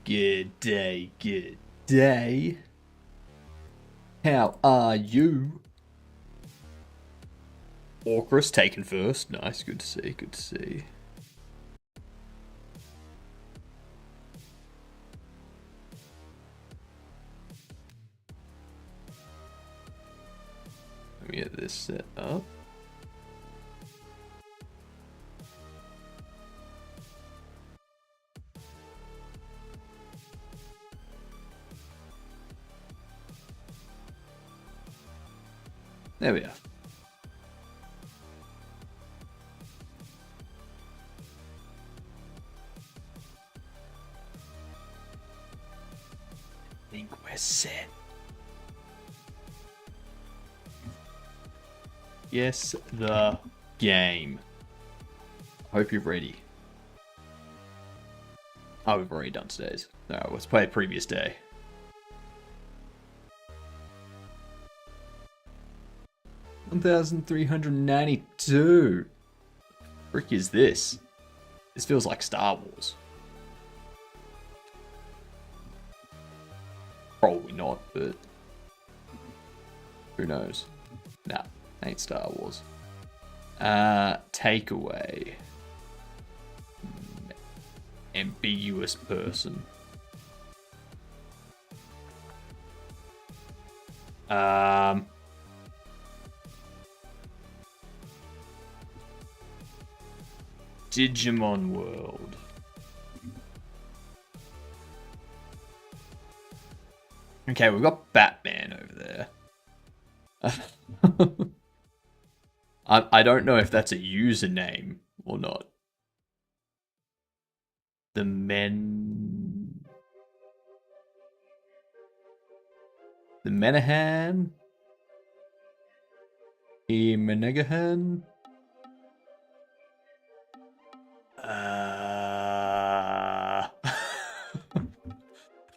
Good day, good day. How are you? Orcris taken first. Nice, good to see, good to see. Let me get this set up. There we are. I think we're set. Yes, the game. I hope you're ready. Oh, we've already done today's. No, let's play the previous day. $1,392. Frick is this? This feels like Star Wars. Probably not, but who knows? Nah, ain't Star Wars. Takeaway. Ambiguous person. Digimon World. Okay, we've got Batman over there. I don't know if that's a username or not. The Menahan? The Menegahan?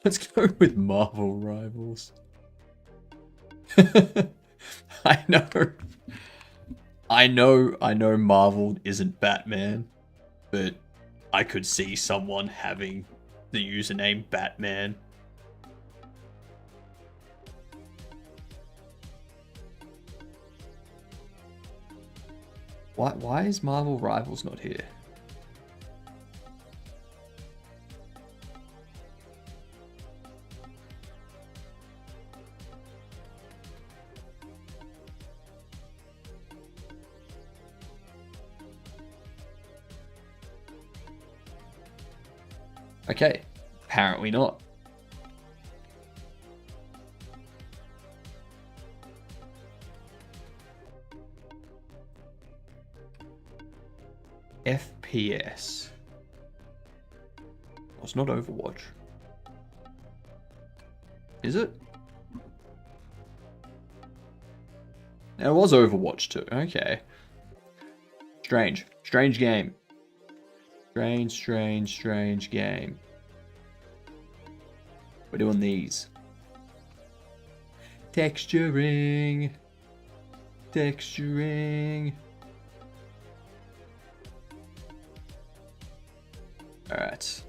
Let's go with Marvel Rivals. I know Marvel isn't Batman, but I could see someone having the username Batman. Why is Marvel Rivals not here? Okay, apparently not. FPS. Oh, it's not Overwatch. Is it? It was Overwatch too. Okay. Strange. Strange game. Strange game. We're doing these. Texturing. Alright.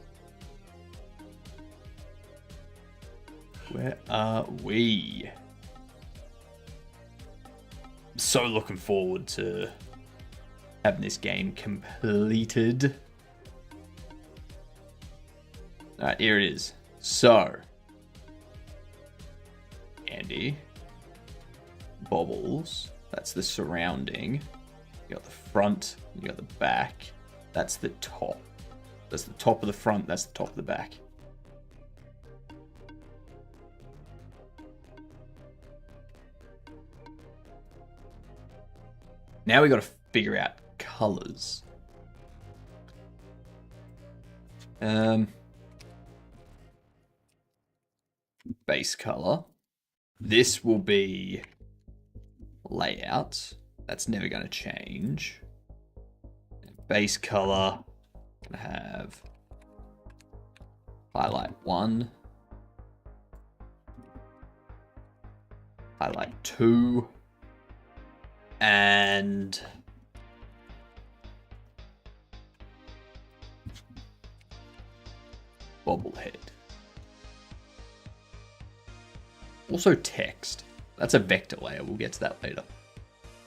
Where are we? I'm so looking forward to having this game completed. Alright, here it is. So, Andy, Bobbles, that's the surrounding. You got the front, you got the back. That's the top. That's the top of the front, that's the top of the back. Now we got to figure out colors. Base color. This will be layout. That's never going to change. Base color. Gonna have highlight 1, highlight 2, and bobblehead. Also text. That's a vector layer. We'll get to that later.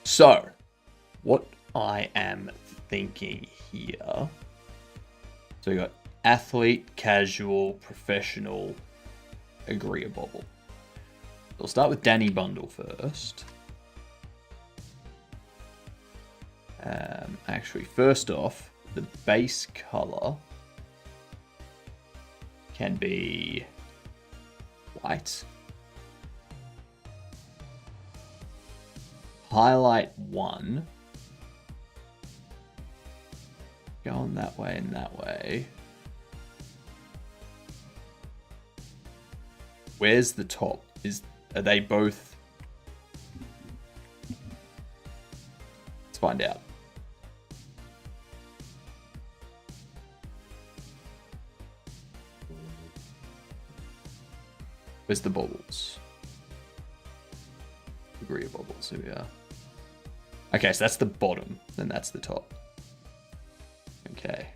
So, what I am thinking here. So we got athlete, casual, professional, agree a bobble. We'll start with Danny Bundle first. Actually, first off, the base color can be white. Highlight 1. Going that way and that way. Where's the top? Are they both? Let's find out. Where's the bobbles? Agree bobbles. Here we are. Okay, so that's the bottom, then that's the top. Okay.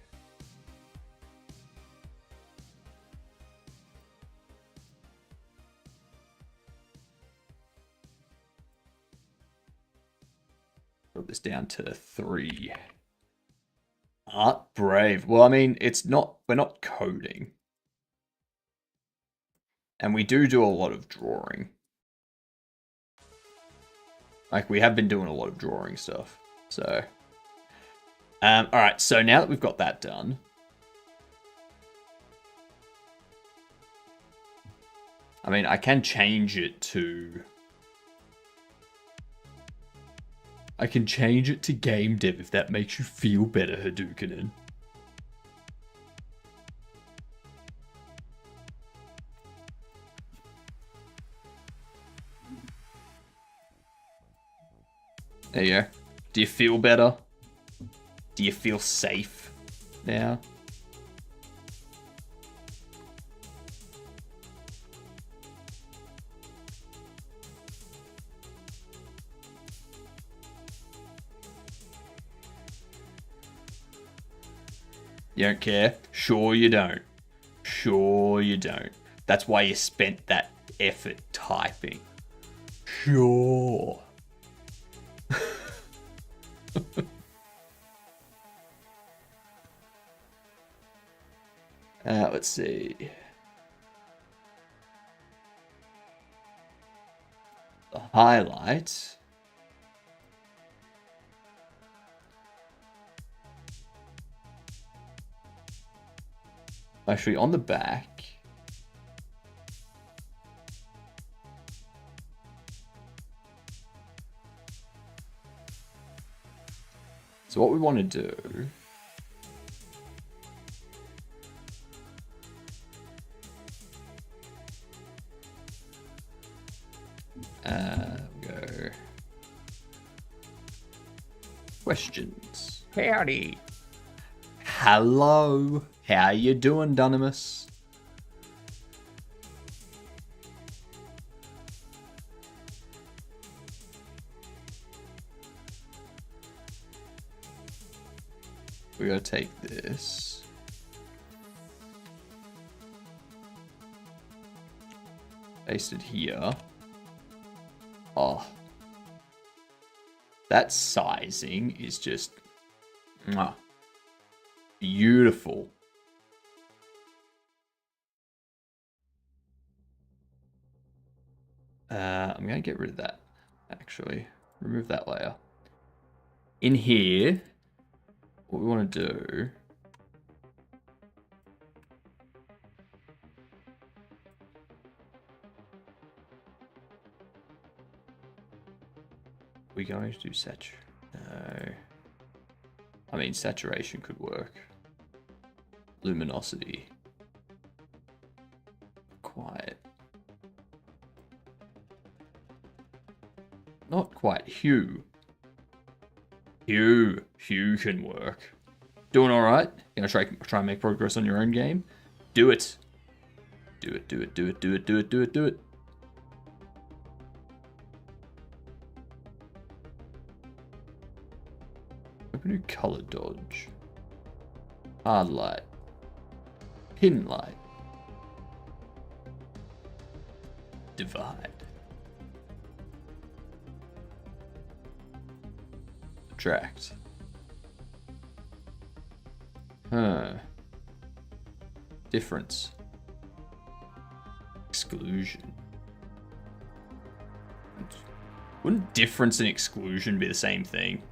Put this down to 3. Art Brave. Well, I mean, we're not coding. And we do a lot of drawing. Like, we have been doing a lot of drawing stuff. So, alright, so now that we've got that done, I mean, I can change it to... I can change it to game dev if that makes you feel better, Hadouken. There you go. Do you feel better? Do you feel safe now? You don't care? Sure you don't. Sure you don't. That's why you spent that effort typing. Sure. Let's see. The highlight. Actually, on the back. So what we want to do... go. Questions. Howdy. Hello. How you doing, Dunamis? We gotta take this. Paste it here. Oh. That sizing is just beautiful. I'm going to get rid of that, actually. Remove that layer. In here, what we want to do... We're going to do saturation. No. I mean, saturation could work. Luminosity. Quiet. Not quite. Hue. Hue can work. Doing all right? You gonna try and make progress on your own game? Do it. Do it. Open new color dodge. Hard light. Hidden light. Divide. subtract. Huh. Difference. Exclusion. Wouldn't difference and exclusion be the same thing?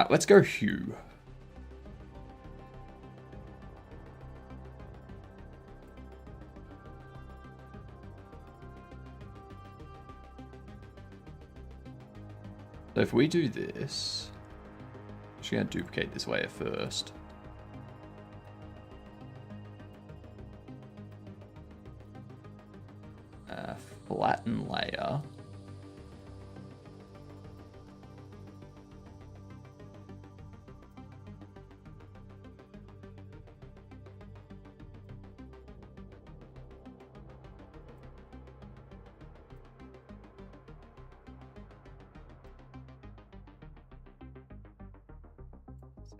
Let's go hue. So if we do this, I'm just going to duplicate this layer first. Flatten layer.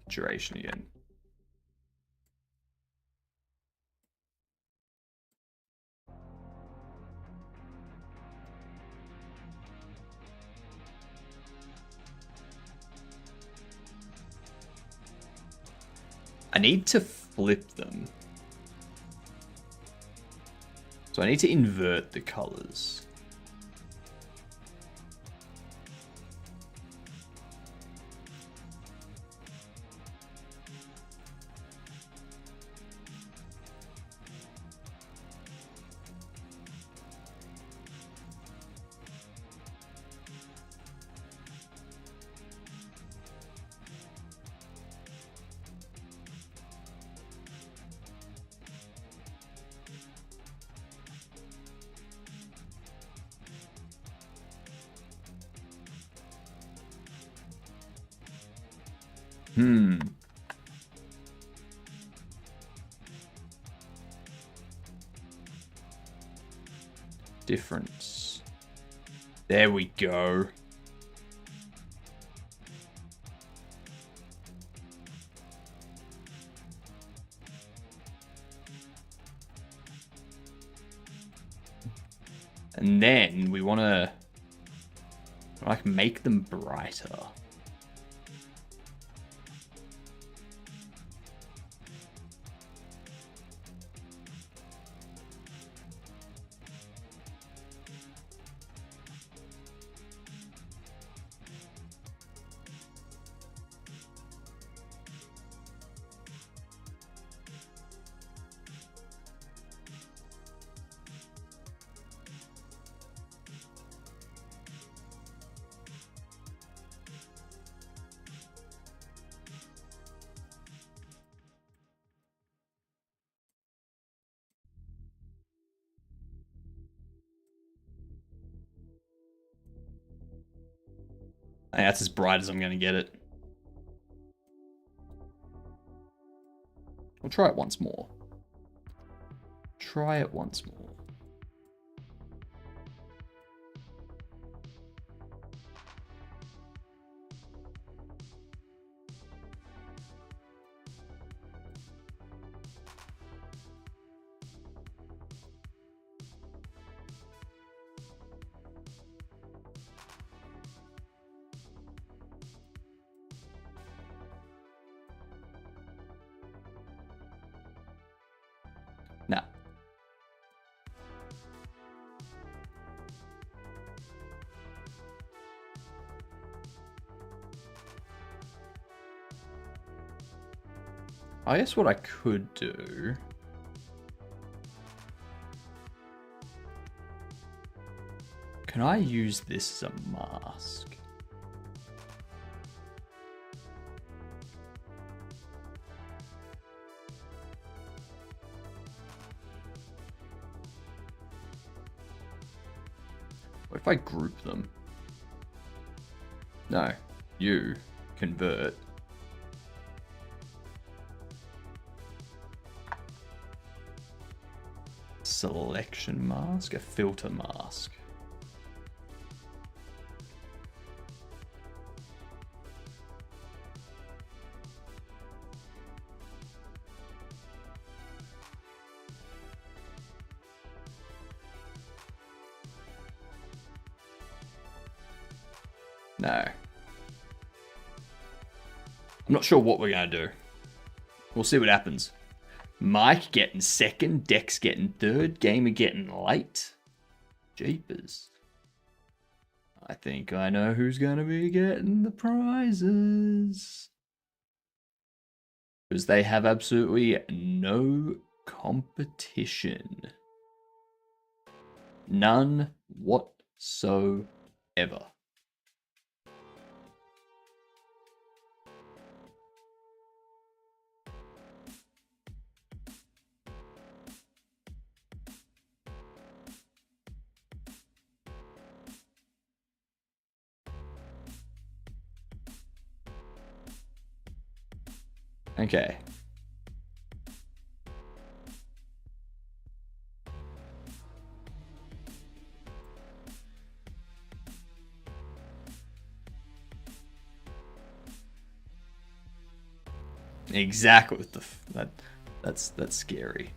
Saturation again. I need to flip them. So I need to invert the colors. Difference. There we go. And then we want to like make them brighter. I think that's as bright as I'm going to get it. We'll try it once more. Try it once more. Now, I guess what I could do, can I use this as a mask? What if I group them? No, you convert. Selection mask, a filter mask. No. I'm not sure what we're going to do. We'll see what happens. Mike getting second, Dex getting third, Gamer getting late. Jeepers. I think I know who's going to be getting the prizes. Because they have absolutely no competition. None whatsoever. Okay. Exactly. That's scary.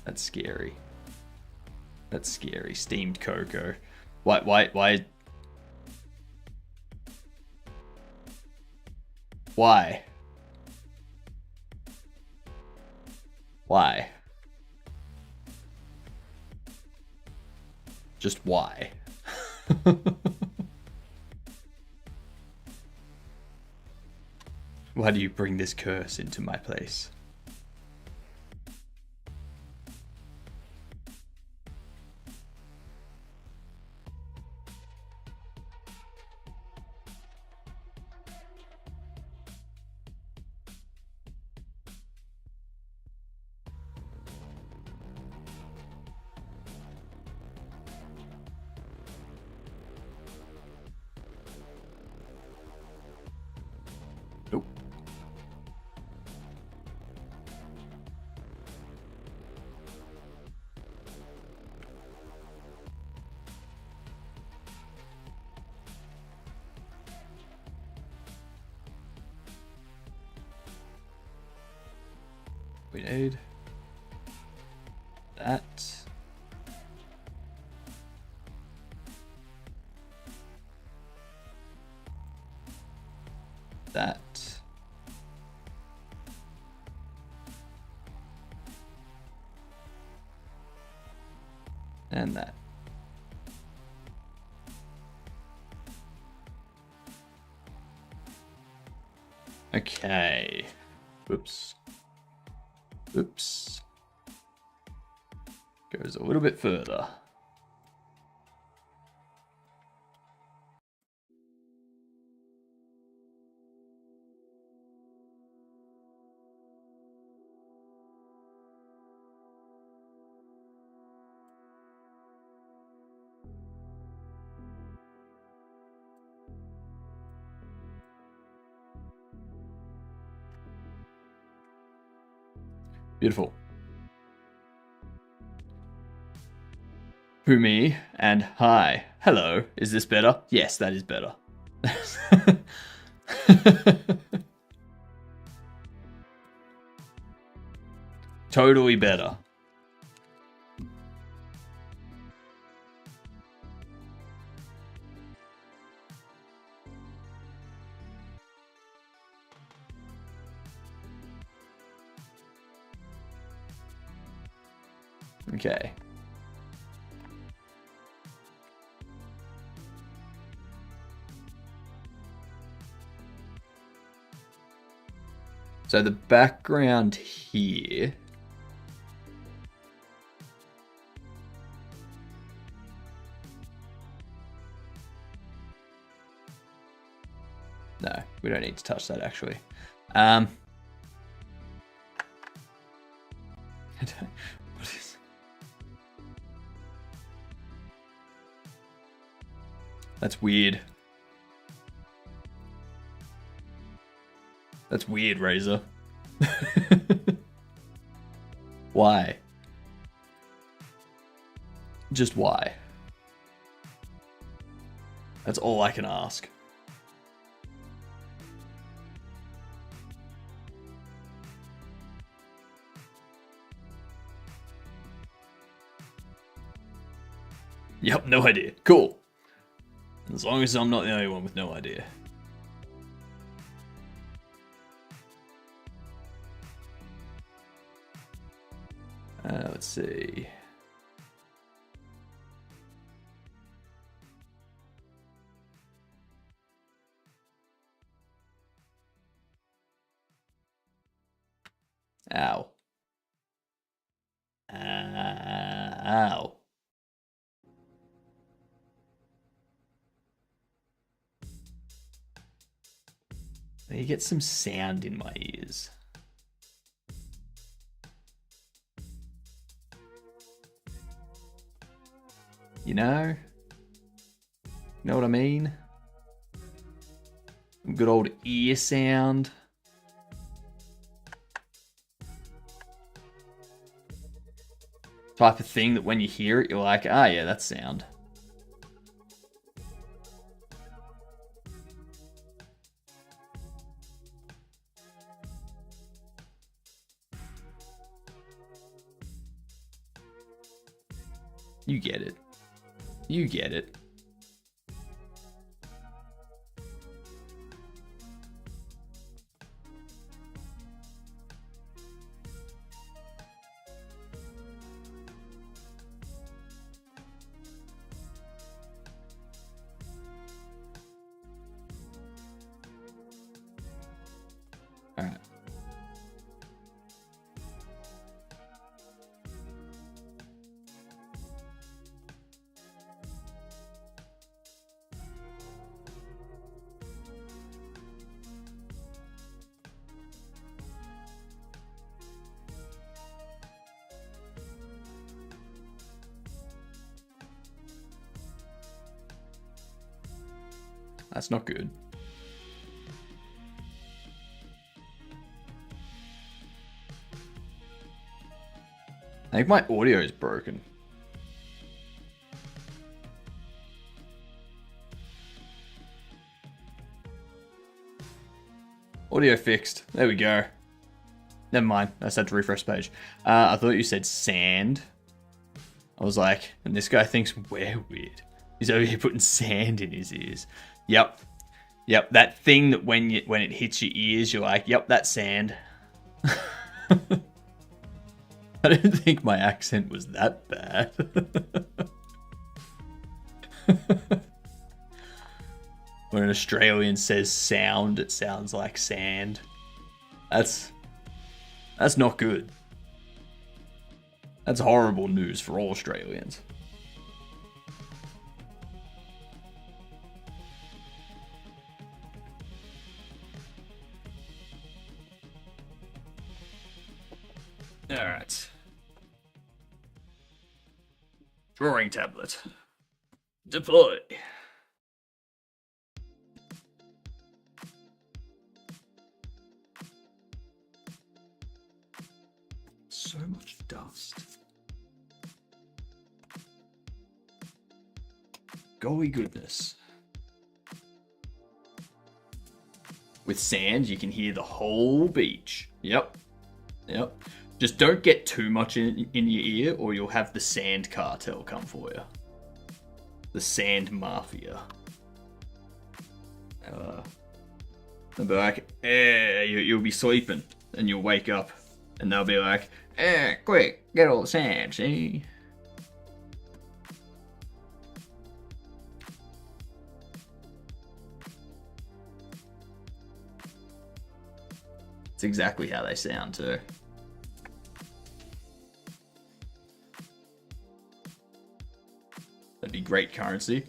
That's scary. That's scary. Steamed cocoa. Why? Why? Why? Just why? Why do you bring this curse into my place? Nope. We need that. That. And that. Okay. Oops. Oops. Goes a little bit further. Beautiful. Who me? And hi. Hello. Is this better? Yes, that is better. Totally better. Okay. So the background here. No, we don't need to touch that actually. What is... That's weird. That's weird, Razor. Why? Just why? That's all I can ask. Yep, no idea. Cool. As long as I'm not the only one with no idea. Let's see. Ow. Ow. You get some sound in my ears. You know what I mean? Good old ear sound. Type of thing that when you hear it, you're like, ah, yeah, that's sound. You get it. You get it. All right. That's not good. I think my audio is broken. Audio fixed. There we go. Never mind. I just had to refresh the page. I thought you said sand. I was like, and this guy thinks we're weird. He's over here putting sand in his ears. Yep. Yep, that thing that when it hits your ears, you're like, yep, that's sand. I didn't think my accent was that bad. When an Australian says sound, it sounds like sand. That's not good. That's horrible news for all Australians. All right. Drawing tablet. Deploy. So much dust. Golly goodness. With sand, you can hear the whole beach. Yep. Yep. Just don't get too much in your ear or you'll have the sand cartel come for you. The sand mafia. They'll be like, you'll be sleeping and you'll wake up and they'll be like, quick, get all the sand, see? It's exactly how they sound too. That'd be great currency.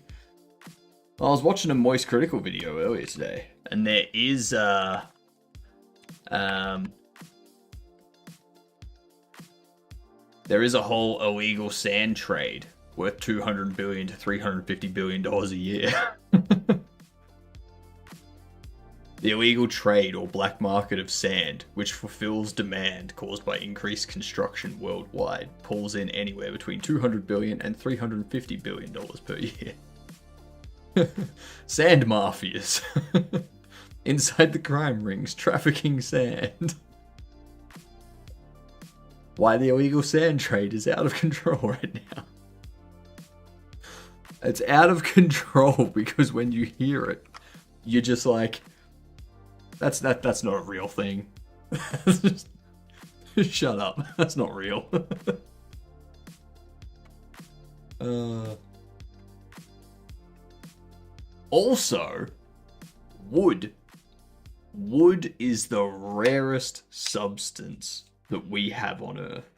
I was watching a Moist Critical video earlier today, and there is there is a whole illegal sand trade worth $200 billion to $350 billion a year. The illegal trade or black market of sand, which fulfills demand caused by increased construction worldwide, pulls in anywhere between $200 billion and $350 billion per year. Sand mafias. Inside the crime rings, trafficking sand. Why the illegal sand trade is out of control right now. It's out of control because when you hear it, you're just like, that's not a real thing. Just shut up. That's not real. Also, wood. Wood is the rarest substance that we have on Earth.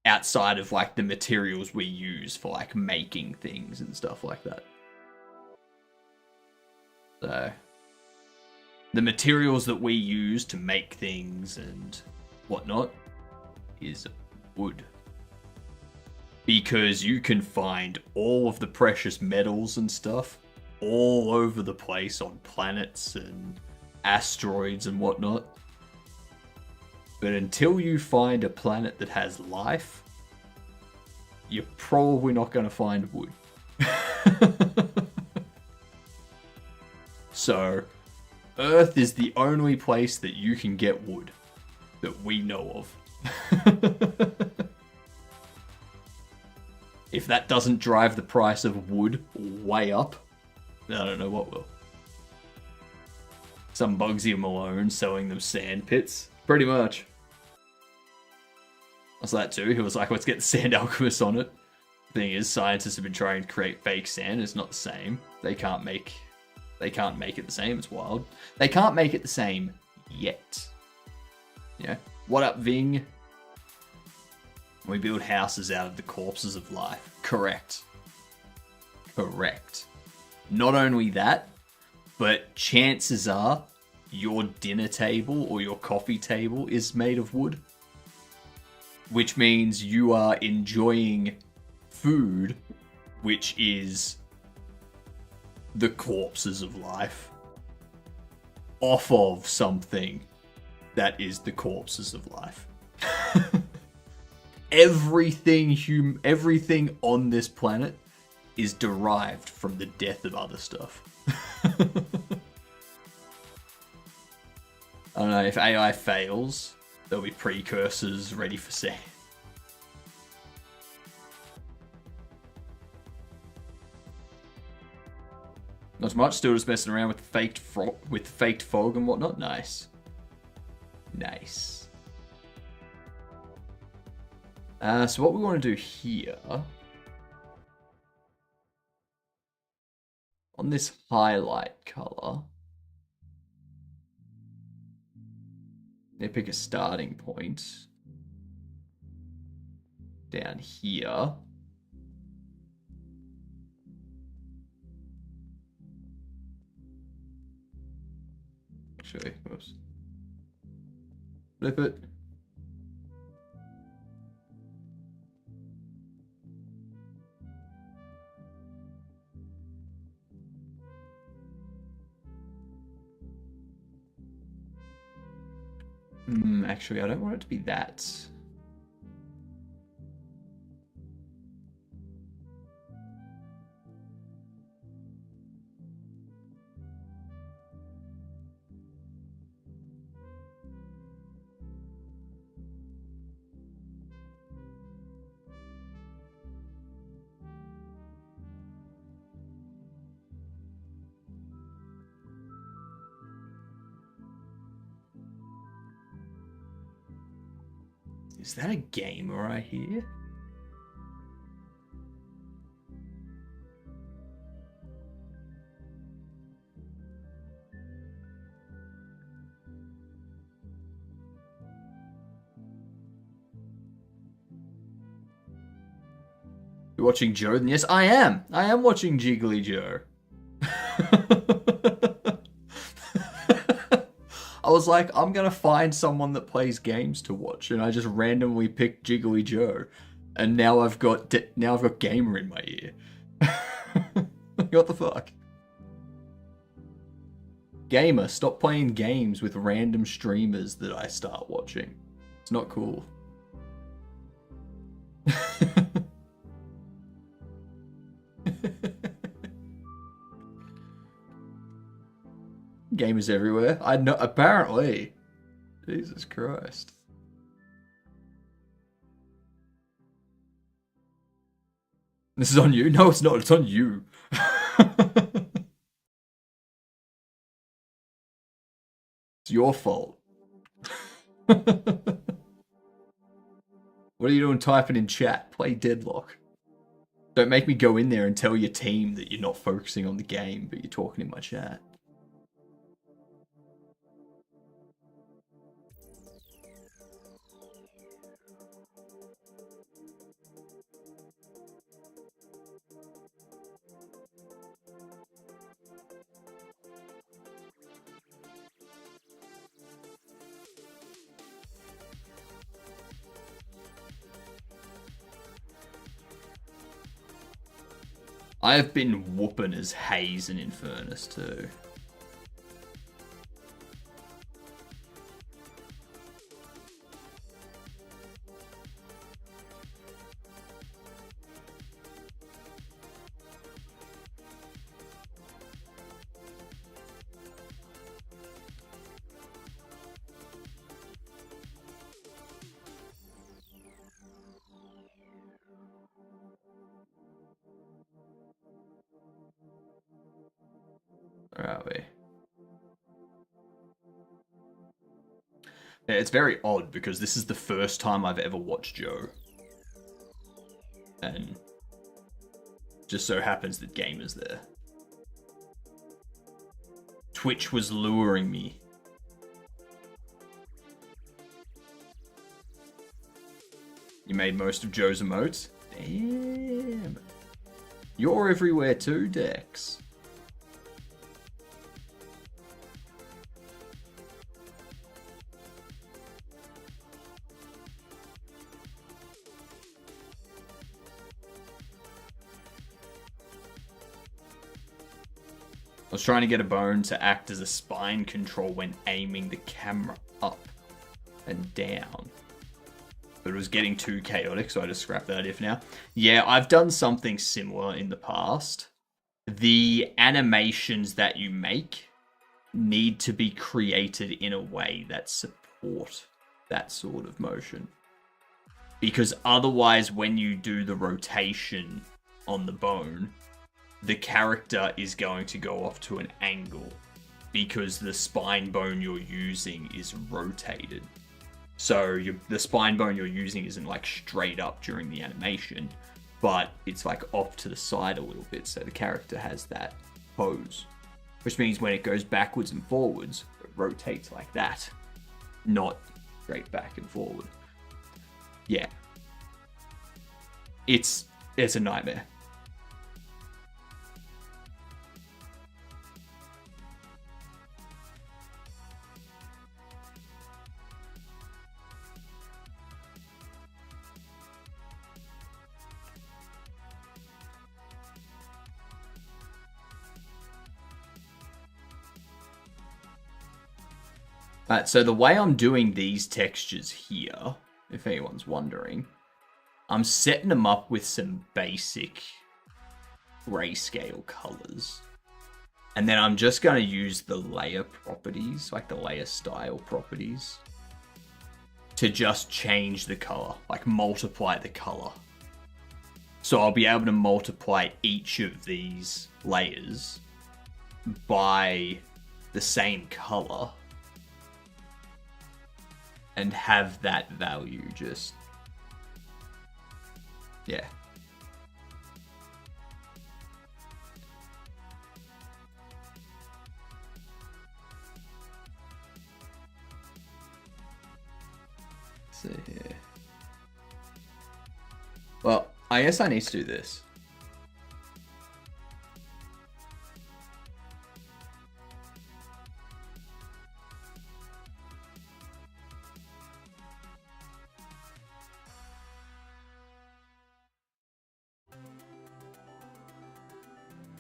Outside of like the materials we use for like making things and stuff like that. So, the materials that we use to make things and whatnot is wood. Because you can find all of the precious metals and stuff all over the place on planets and asteroids and whatnot. But until you find a planet that has life, you're probably not going to find wood. So, Earth is the only place that you can get wood that we know of. If that doesn't drive the price of wood way up, I don't know what will. Some Bugsy Malone selling them sand pits. Pretty much. That's that too. He was like, let's get the sand alchemist on it. Thing is, scientists have been trying to create fake sand. It's not the same. They can't make it the same. It's wild. They can't make it the same yet. Yeah. What up, Ving? We build houses out of the corpses of life. Correct. Correct. Not only that, but chances are your dinner table or your coffee table is made of wood. Which means you are enjoying food, which is the corpses of life, off of something that is the corpses of life. Everything on this planet is derived from the death of other stuff. I don't know, if AI fails, there'll be precursors ready for sale. Not much, still just messing around with faked fog and whatnot. Nice. Nice. So what we want to do here, on this highlight color, they pick a starting point down here. Actually, whoops. Flip it. Actually, I don't want it to be that. Is that a gamer I hear? You're watching Joe? Yes, I am. I am watching Jiggly Joe. I was like, I'm gonna find someone that plays games to watch, and I just randomly picked Jiggly Joe, and now I've got gamer in my ear. What the fuck? Gamer, stop playing games with random streamers that I start watching. It's not cool. Gamers everywhere. I know, apparently. Jesus Christ. This is on you? No, it's not. It's on you. It's your fault. What are you doing typing in chat? Play Deadlock. Don't make me go in there and tell your team that you're not focusing on the game, but you're talking in my chat. I have been whooping as Haze and Infernus too. Where are we? Yeah, it's very odd because this is the first time I've ever watched Joe. And just so happens that Gamer's there. Twitch was luring me. You made most of Joe's emotes? Damn. You're everywhere too, Dex. I was trying to get a bone to act as a spine control when aiming the camera up and down. But it was getting too chaotic, so I just scrapped that idea for now. Yeah, I've done something similar in the past. The animations that you make need to be created in a way that support that sort of motion. Because otherwise, when you do the rotation on the bone, the character is going to go off to an angle because the spine bone you're using is rotated. So the spine bone you're using isn't like straight up during the animation, but it's like off to the side a little bit, so the character has that pose. Which means when it goes backwards and forwards, it rotates like that, not straight back and forward. Yeah. It's a nightmare. Alright, so the way I'm doing these textures here, if anyone's wondering, I'm setting them up with some basic grayscale colors. And then I'm just going to use the layer properties, like the layer style properties, to just change the color, like multiply the color. So I'll be able to multiply each of these layers by the same color and have that value just, yeah. Let's see here. Well, I guess I need to do this.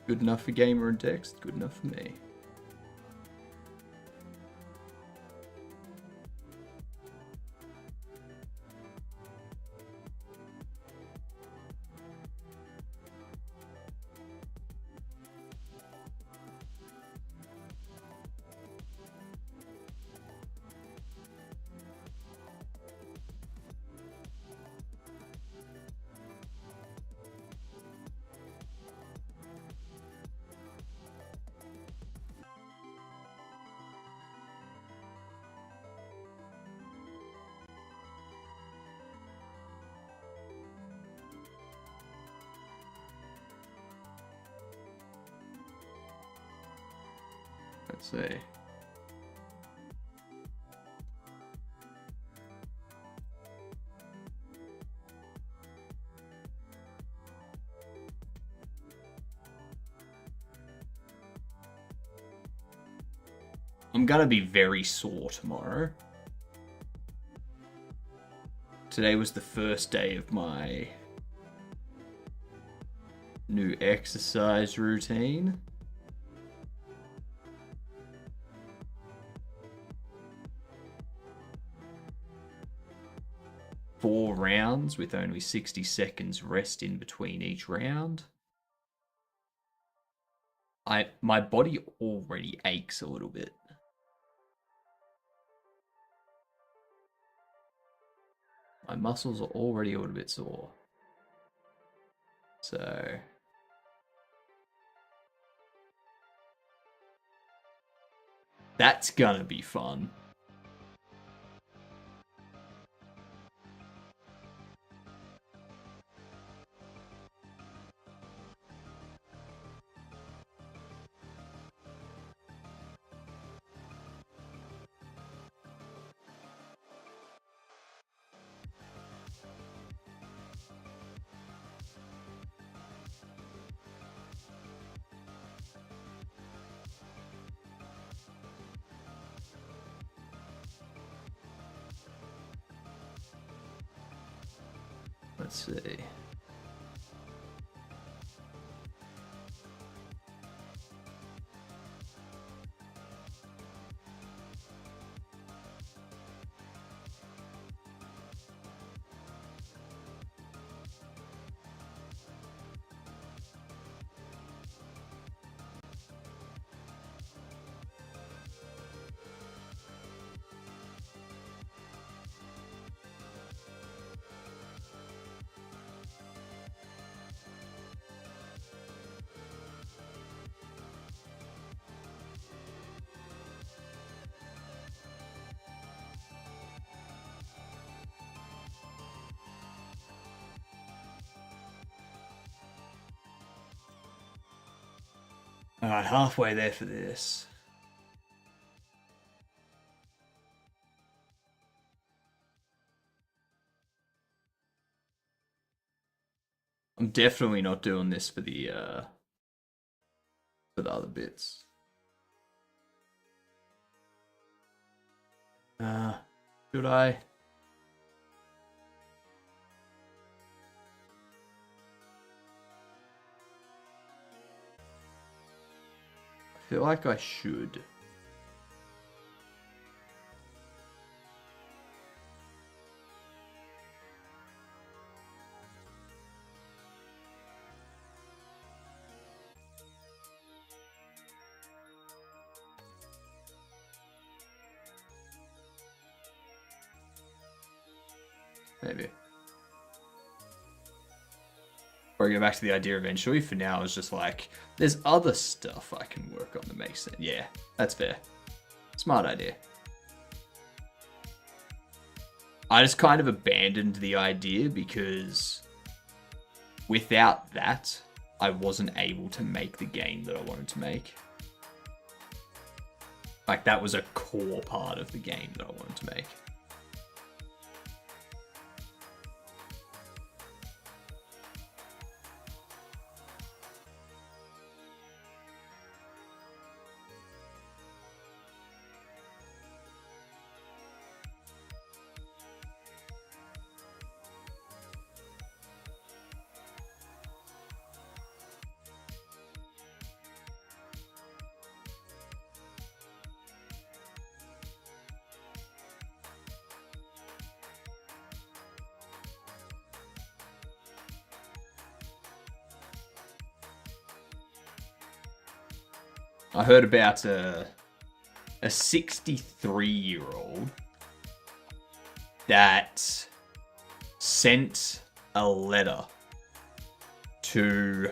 Good enough for Gamer and Text, good enough for me. Let's see. I'm gonna be very sore tomorrow. Today was the first day of my new exercise routine. Four rounds with only 60 seconds rest in between each round. My body already aches a little bit. My muscles are already a little bit sore. So that's gonna be fun. Let's see. Alright, halfway there for this. I'm definitely not doing this for the other bits. Should I? I feel like I should. Maybe. Or go back to the idea eventually. For now, it's just like, there's other stuff I can work on that makes sense. Yeah, that's fair. Smart idea. I just kind of abandoned the idea because without that, I wasn't able to make the game that I wanted to make. Like, that was a core part of the game that I wanted to make. I heard about a 63-year-old that sent a letter to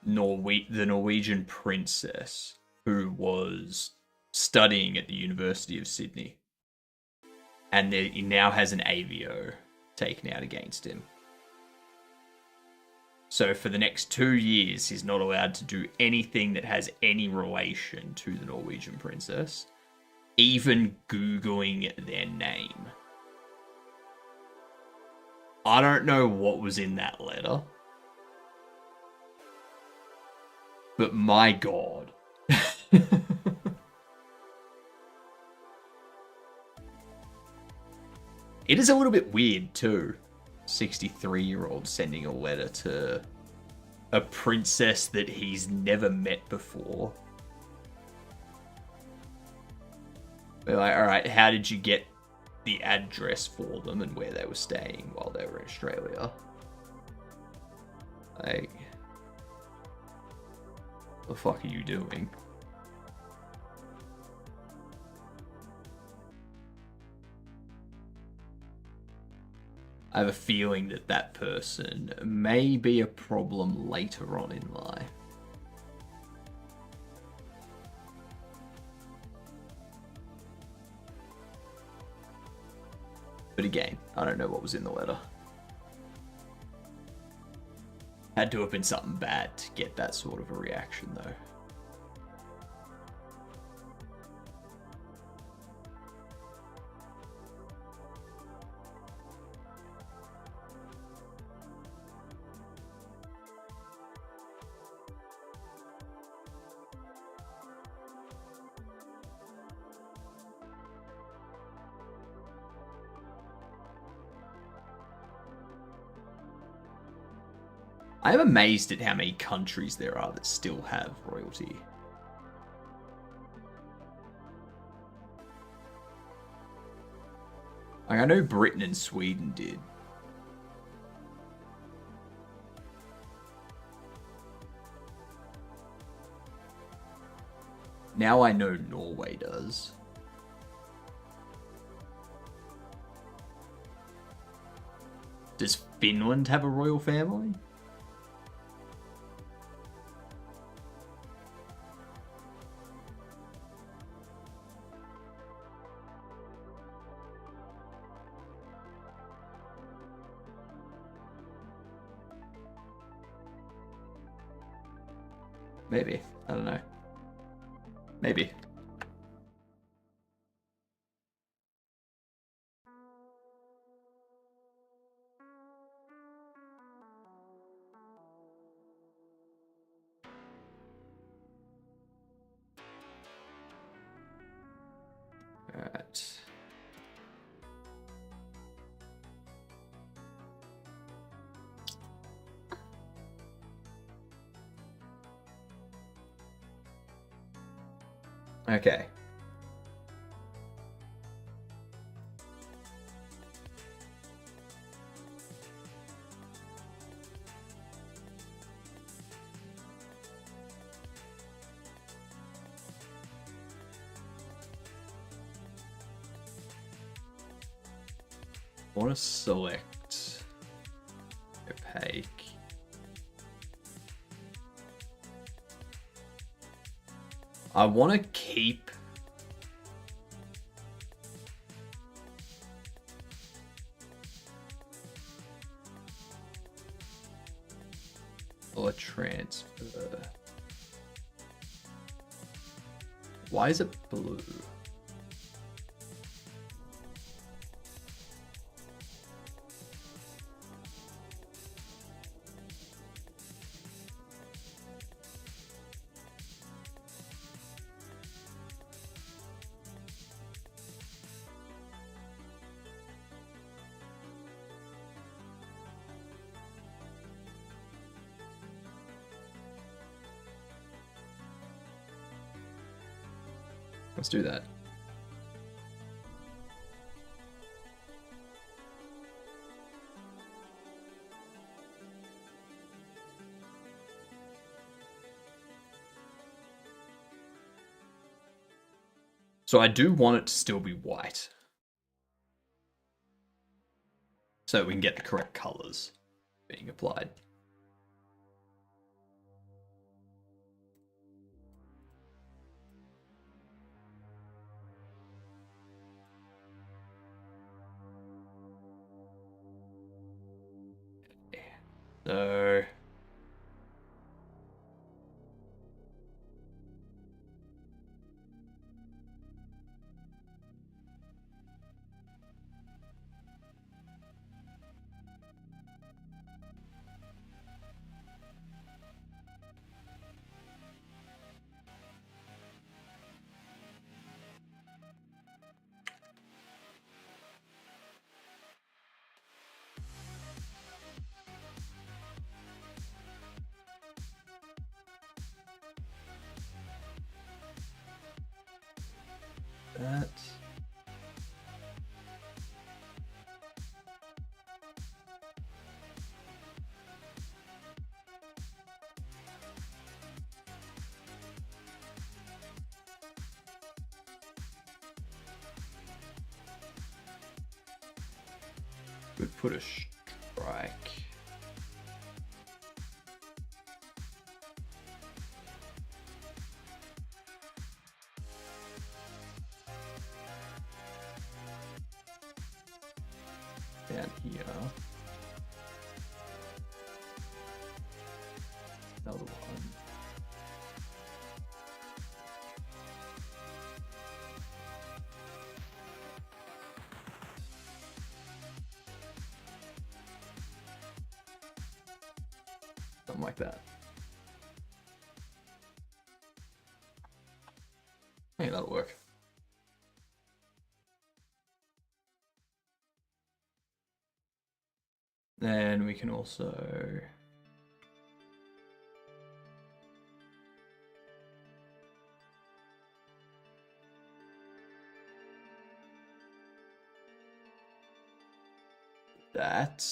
the Norwegian princess who was studying at the University of Sydney. And he now has an AVO taken out against him. So for the next 2 years, he's not allowed to do anything that has any relation to the Norwegian princess, even Googling their name. I don't know what was in that letter, but my God. It is a little bit weird too. 63-year-old sending a letter to a princess that he's never met before. They're like, all right, how did you get the address for them and where they were staying while they were in Australia? Like, what the fuck are you doing? I have a feeling that that person may be a problem later on in life. But again, I don't know what was in the letter. Had to have been something bad to get that sort of a reaction, though. I am amazed at how many countries there are that still have royalty. Like, I know Britain and Sweden did. Now I know Norway does. Does Finland have a royal family? Maybe. I don't know. Maybe. Alright. Okay. I want to select opaque. I want to keep or transfer. Why is it blue? Let's do that. So I do want it to still be white, so we can get the correct colors being applied. So that. Would put a strike. Down here. Another one. Something like that. I think that'll work. Then we can also that.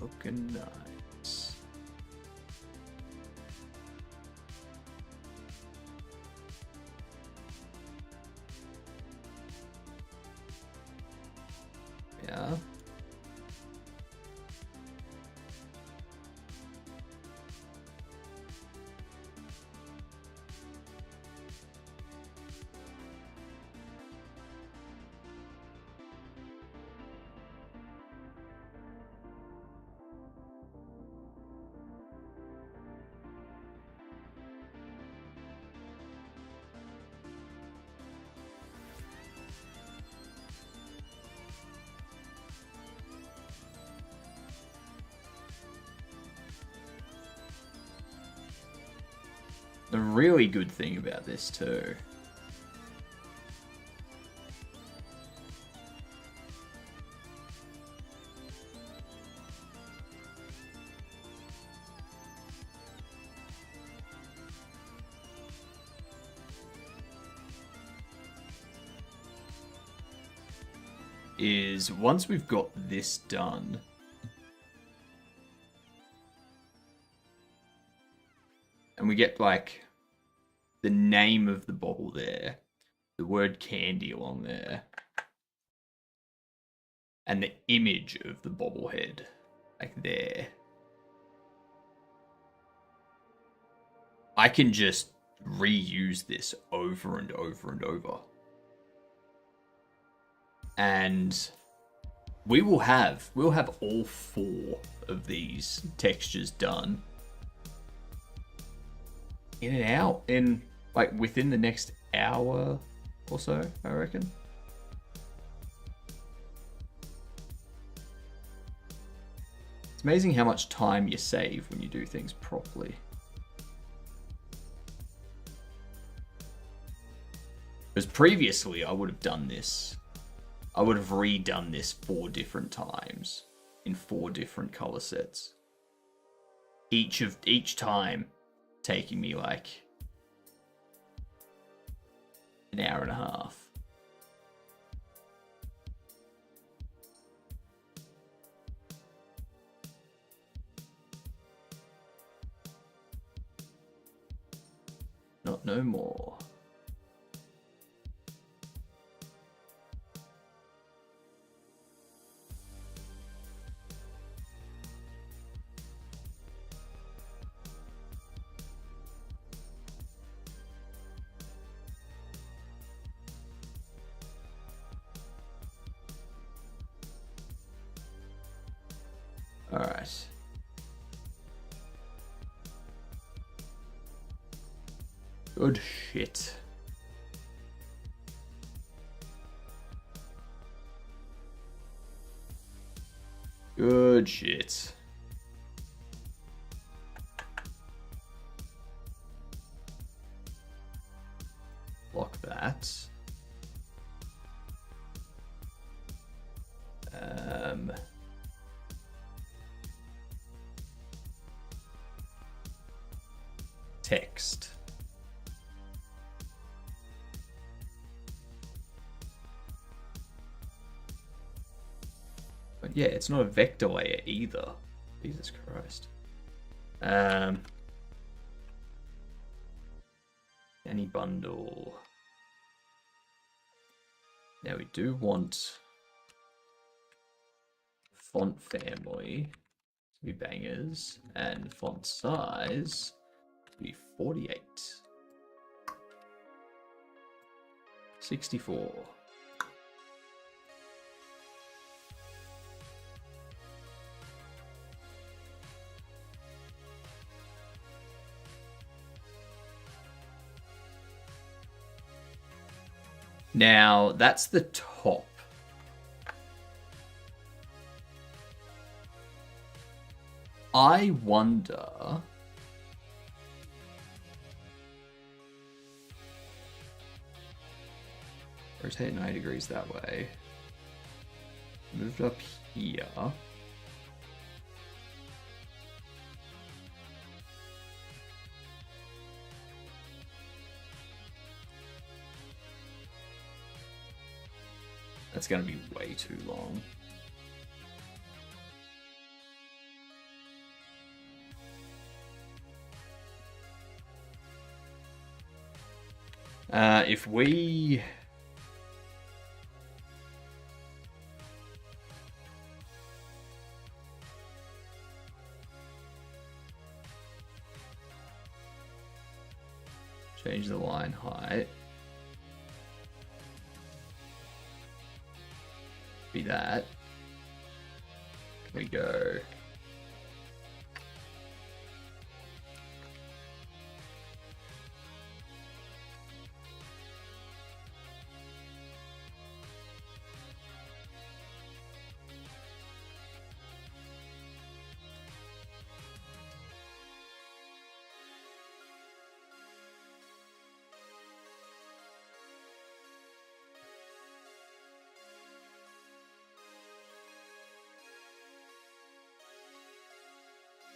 Looking nice. Yeah. The really good thing about this too is once we've got this done, and we get like the name of the bobble there, the word candy along there, and the image of the bobblehead like there, I can just reuse this over and over and over. And we'll have all 4 of these textures done in and out in like within the next hour or so, I reckon. It's amazing how much time you save when you do things properly. Because previously I would have done this. I would have redone this 4 different times in 4 different color sets. Each time taking me like an hour and a half. Not no more. All right. Good shit. Good shit. Block that. Text. But yeah, it's not a vector layer either. Jesus Christ. Any bundle. Now we do want font family to be bangers and font size to be 48. 64. Now, that's the top. I wonder... Rotate 90 degrees that way. Moved up here. That's going to be way too long. If we... change the line height. Be that. Can we go?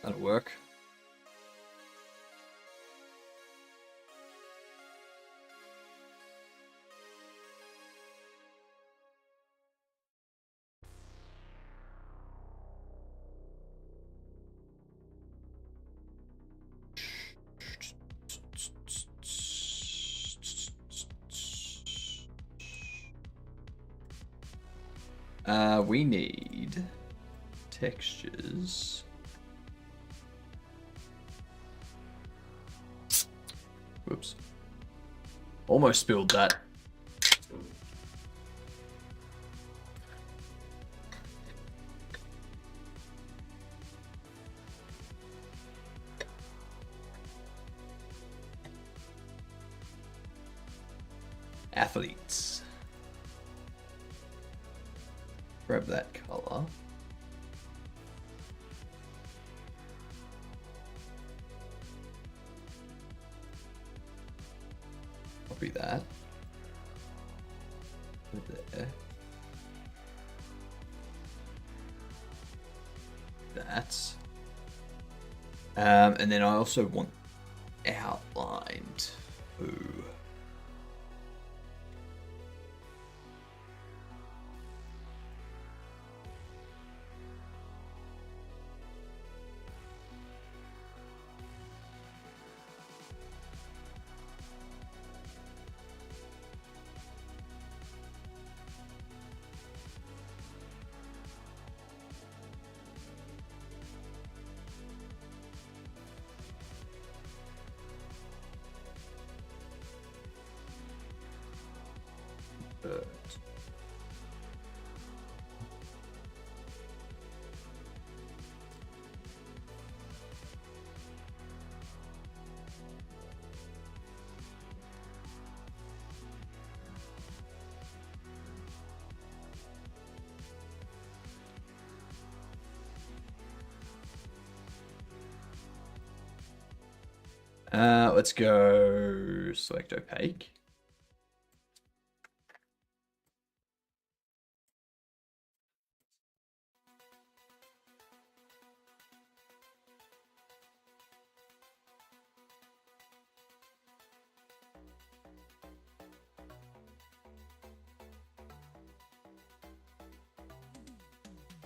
That'll work. We need textures. Whoops. Almost spilled that. Athletes. Grab that color. Copy that. Put there. That. And then I also want outlined. Ooh. Let's go select opaque.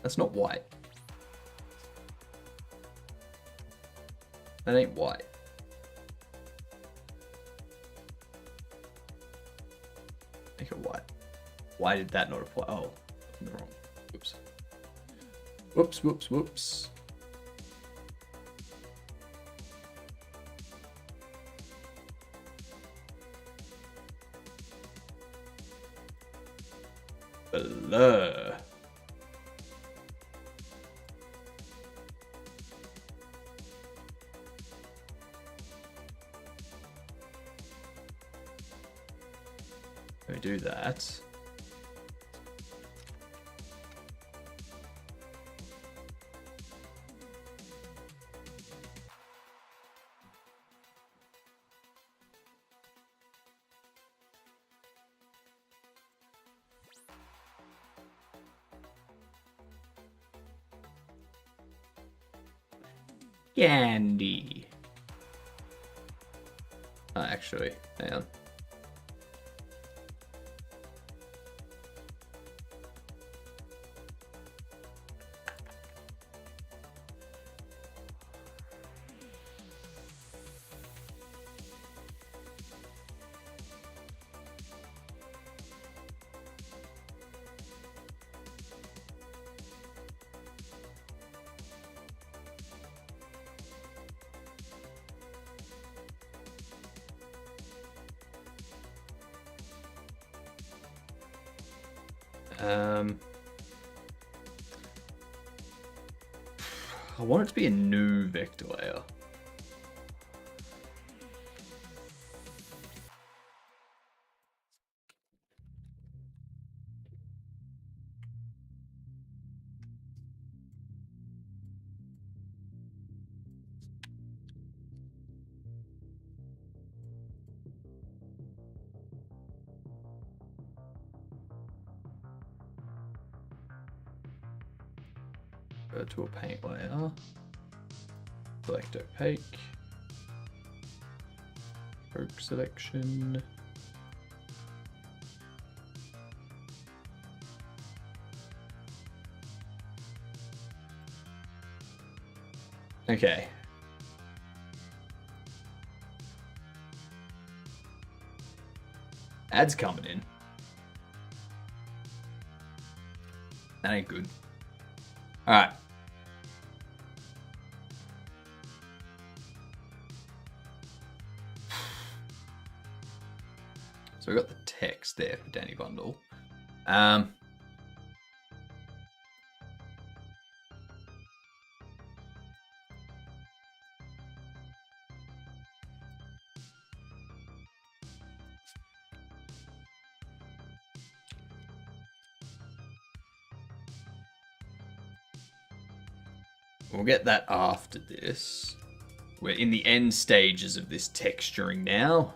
That's not white. That ain't white. Make it white. Why did that not apply? Oh, I'm wrong. Whoops. Whoops, whoops, whoops. Blur. Let me do that. Candy. Actually, hang on. I want it to be a new vector layer. Go to a paint layer. Select opaque. Stroke selection. Okay. Ads coming in. That ain't good. All right. So we got the text there for Danny Bundle. We'll get that after this. We're in the end stages of this texturing now.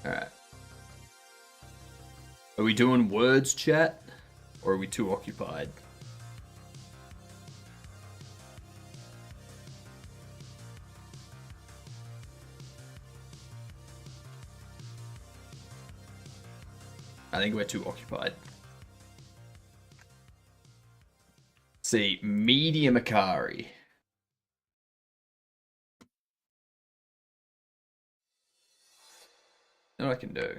All right. Are we doing words, chat? Or are we too occupied? I think we're too occupied. Let's see, medium Akari. You know what I can do?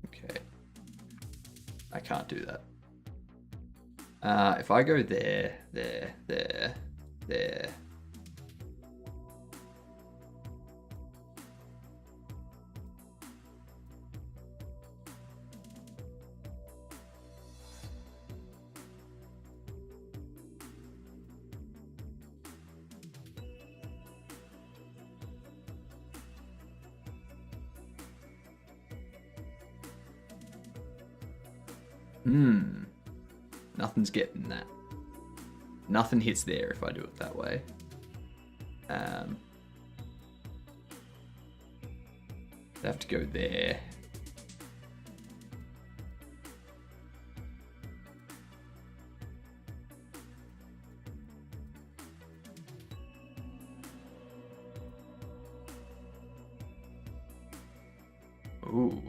Okay. I can't do that. If I go there, there, there, there. Nothing's getting that. Nothing hits there if I do it that way. I have to go there. Ooh.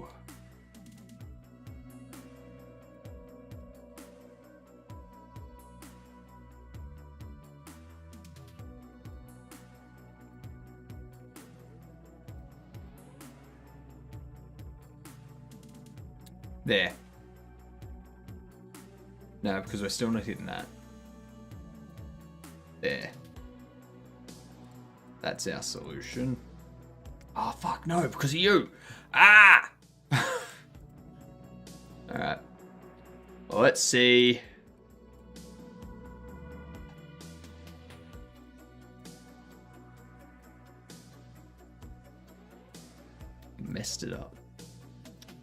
There. No, because we're still not hitting that. There. That's our solution. Oh, fuck, no, because of you. Ah! Alright. Well, let's see. Messed it up.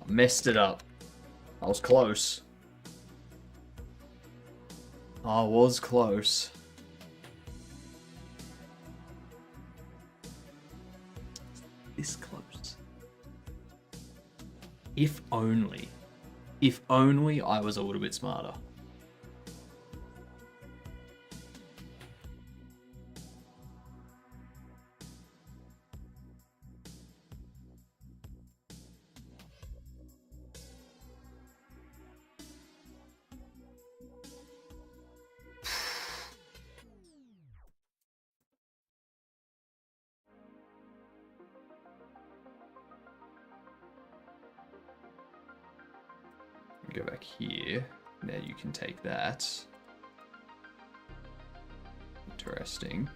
I messed it up. I was close. I was close. This close. If only. If only I was a little bit smarter. Go back here. Now you can take that. Interesting.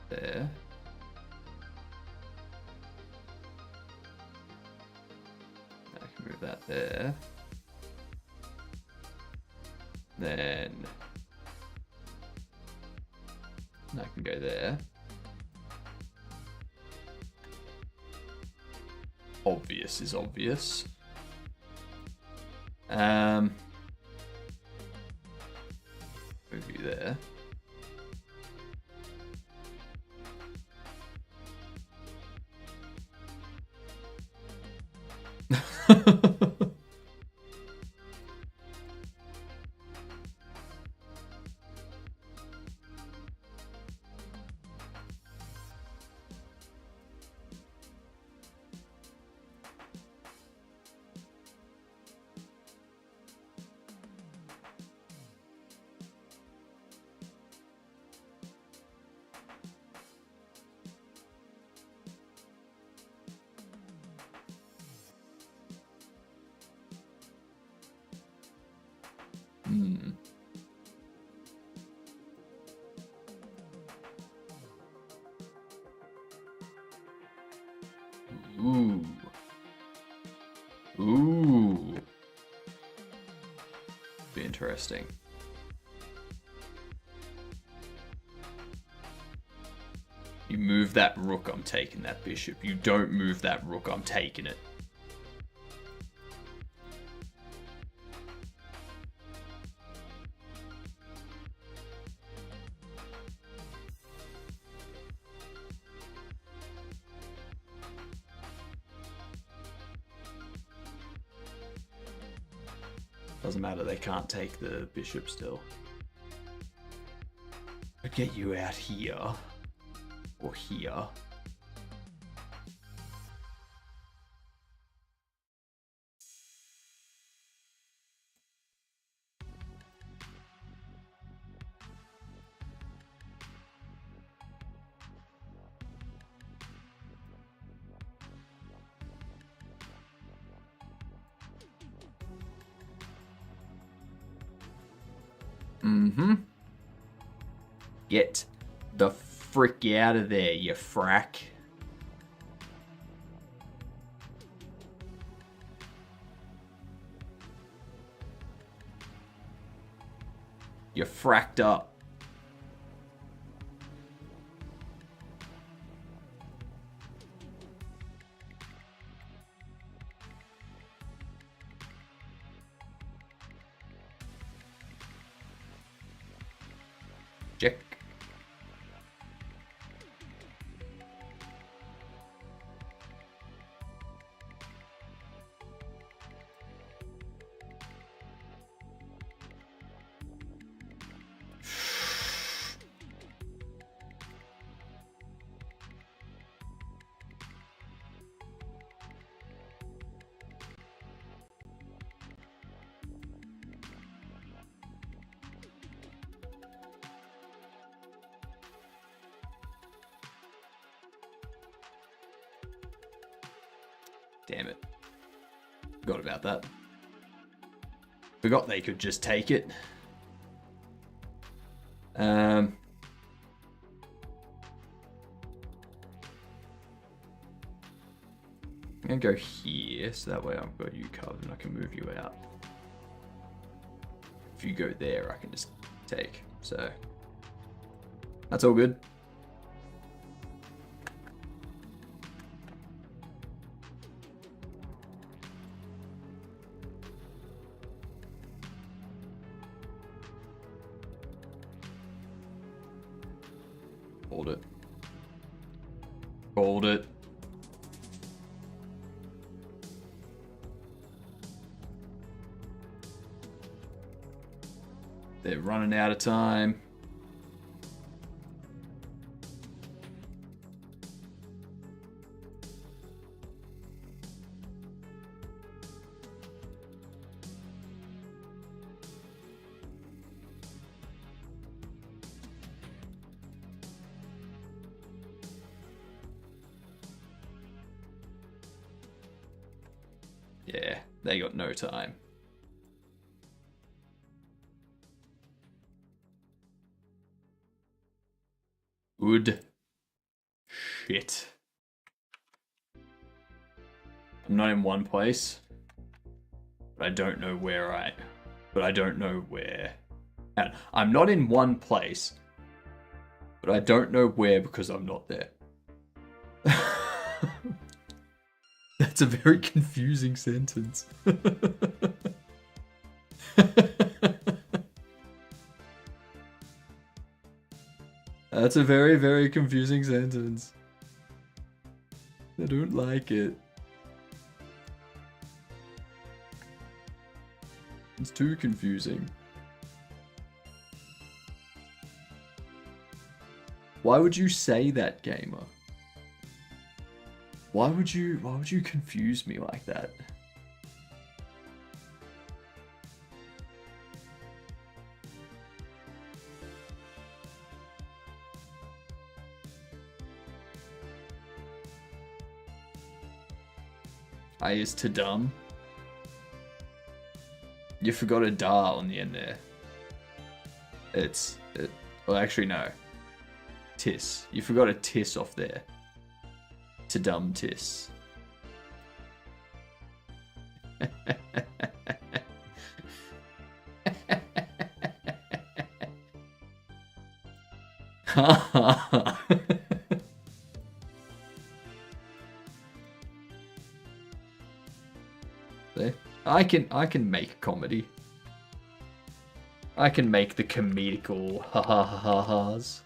There. I can move that there. Then I can go there. Obvious is obvious. Move you there. Ooh. Ooh. Be interesting. You move that rook, I'm taking that bishop. You don't move that rook, I'm taking it. Doesn't matter, they can't take the bishop still. I'd get you out here. Or here. Get the frick out of there, you frack. You're fracked up. Damn it. Forgot about that. Forgot they could just take it. I'm gonna go here, so that way I've got you covered and I can move you out. If you go there, I can just take. So that's all good. Hold it. Hold it. They're running out of time. Yeah, they got no time. Good shit. I'm not in one place, but I don't know where I don't know where. And I'm not in one place, but I don't know where because I'm not there. That's a very confusing sentence. That's a very, very confusing sentence. I don't like it. It's too confusing. Why would you say that, gamer? Why would you confuse me like that? I is to dumb. You forgot a da on the end there. Well, actually, no. Tis. You forgot a tis off there. To dumb tis. I can make comedy. I can make the comedical ha ha ha ha ha's.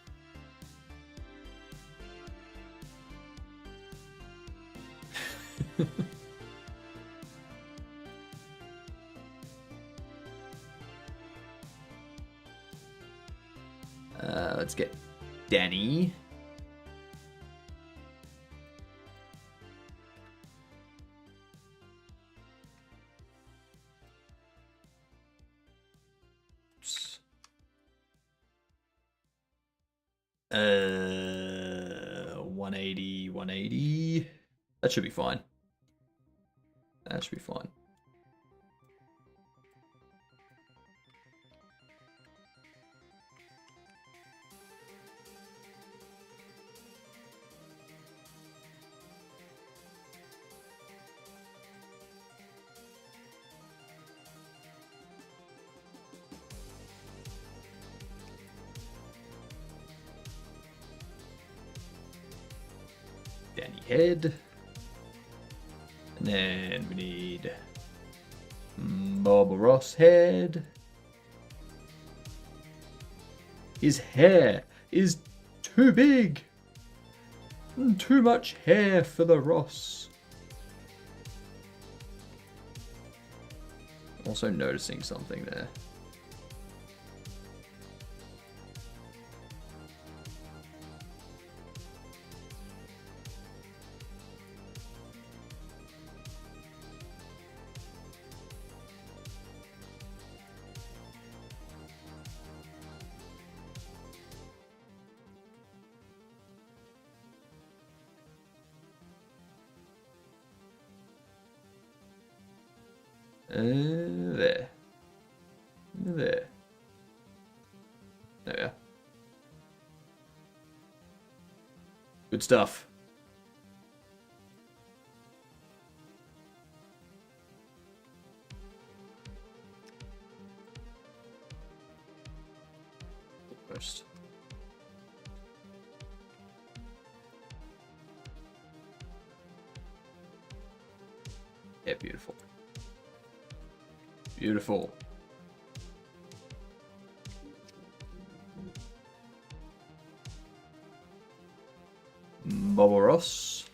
Let's get Danny. Oops. 180, 180. That should be fine. That should be fine. Danny head. And then we need Bob Ross head. His hair is too big. Too much hair for the Ross. Also noticing something there. There. There. There we are. Good stuff. First. Yeah, beautiful. Beautiful. Bobble Ross.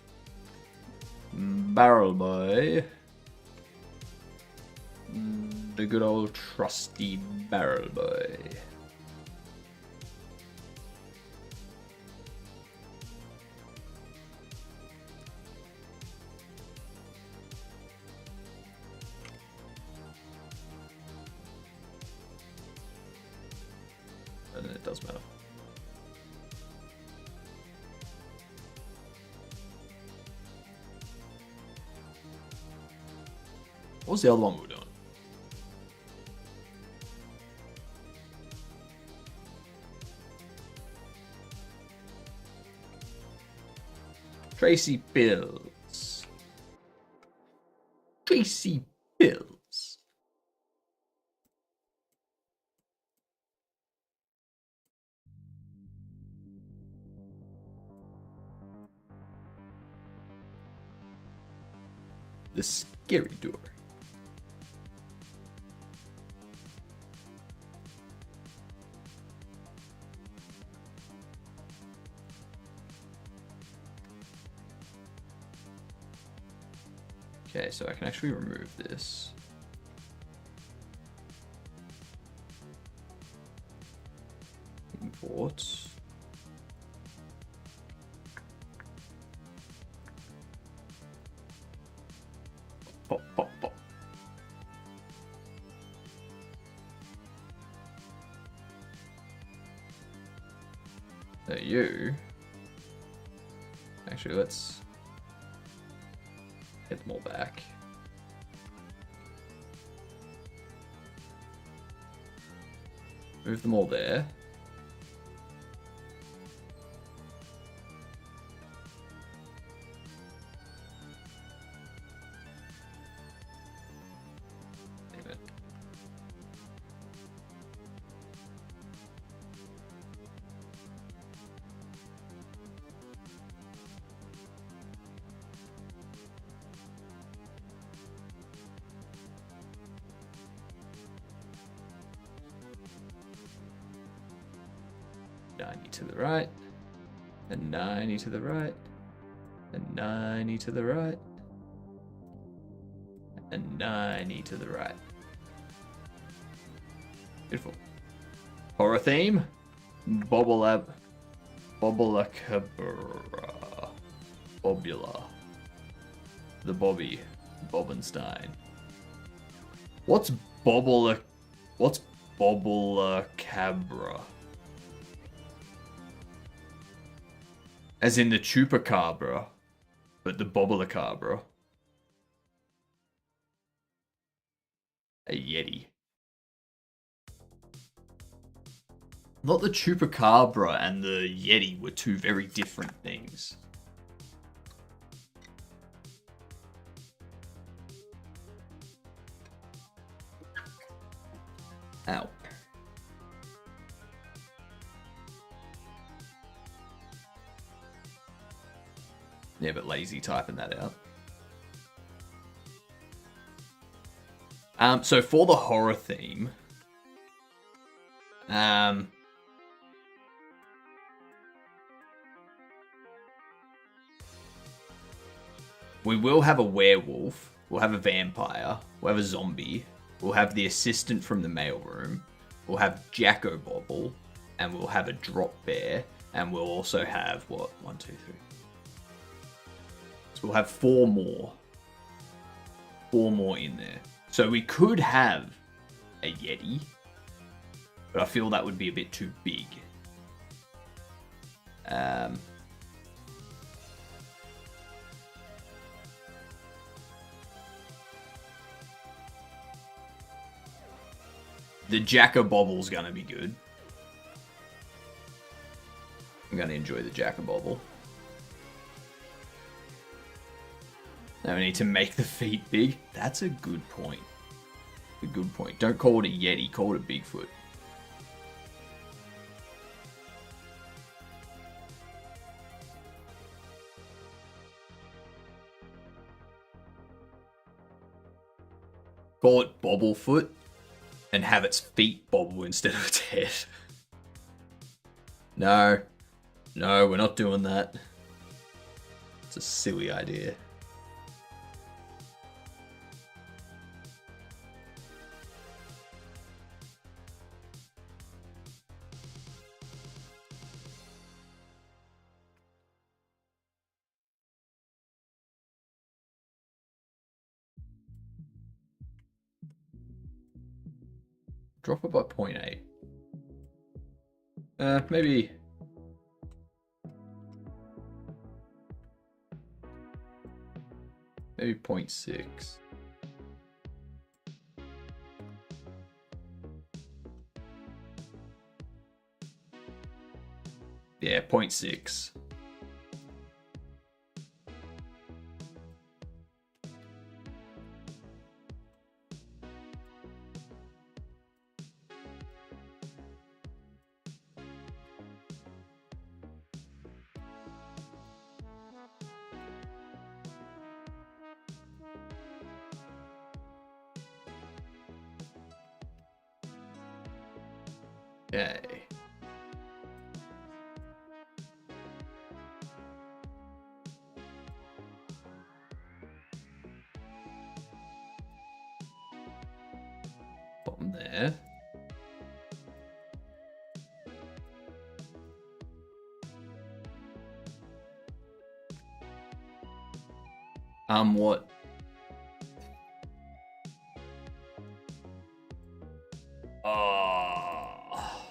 Barrel Boy. The good old trusty Barrel Boy. And it does matter. What was the other one we were doing? Tracy Bills. Tracy Bills. The scary door. Okay, so I can actually remove this. Import. Pop, pop, pop. So you... Actually, let's get them all back. Move them all there. Damn it. To the right, and 90 to the right, and 90 to the right, and 90 to the right. Beautiful. Horror theme. Bobblacabra. Bobula. The Bobby. Bobenstein. What's Bobblacabra? As in the Chupacabra, but the Bobblacabra. A Yeti. Not the Chupacabra and the Yeti were two very different things. Ow. Yeah, but lazy typing that out. So for the horror theme, we will have a werewolf, we'll have a vampire, we'll have a zombie, we'll have the assistant from the mailroom, we'll have Jacko Bobble, and we'll have a drop bear, and we'll also have, what, 1, 2, 3. So we'll have 4 more. 4 more in there. So we could have a Yeti, but I feel that would be a bit too big. The Jack-a-Bobble's gonna be good. I'm gonna enjoy the Jack-a-Bobble. Now we need to make the feet big. That's a good point. A good point. Don't call it a Yeti, call it a Bigfoot. Call it Bobblefoot and have its feet bobble instead of its head. No. No, we're not doing that. It's a silly idea. Drop it by 0.8. Maybe... Maybe 0.6. Yeah, 0.6. Okay. Bottom there. What? Oh.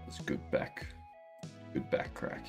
That's good back crack.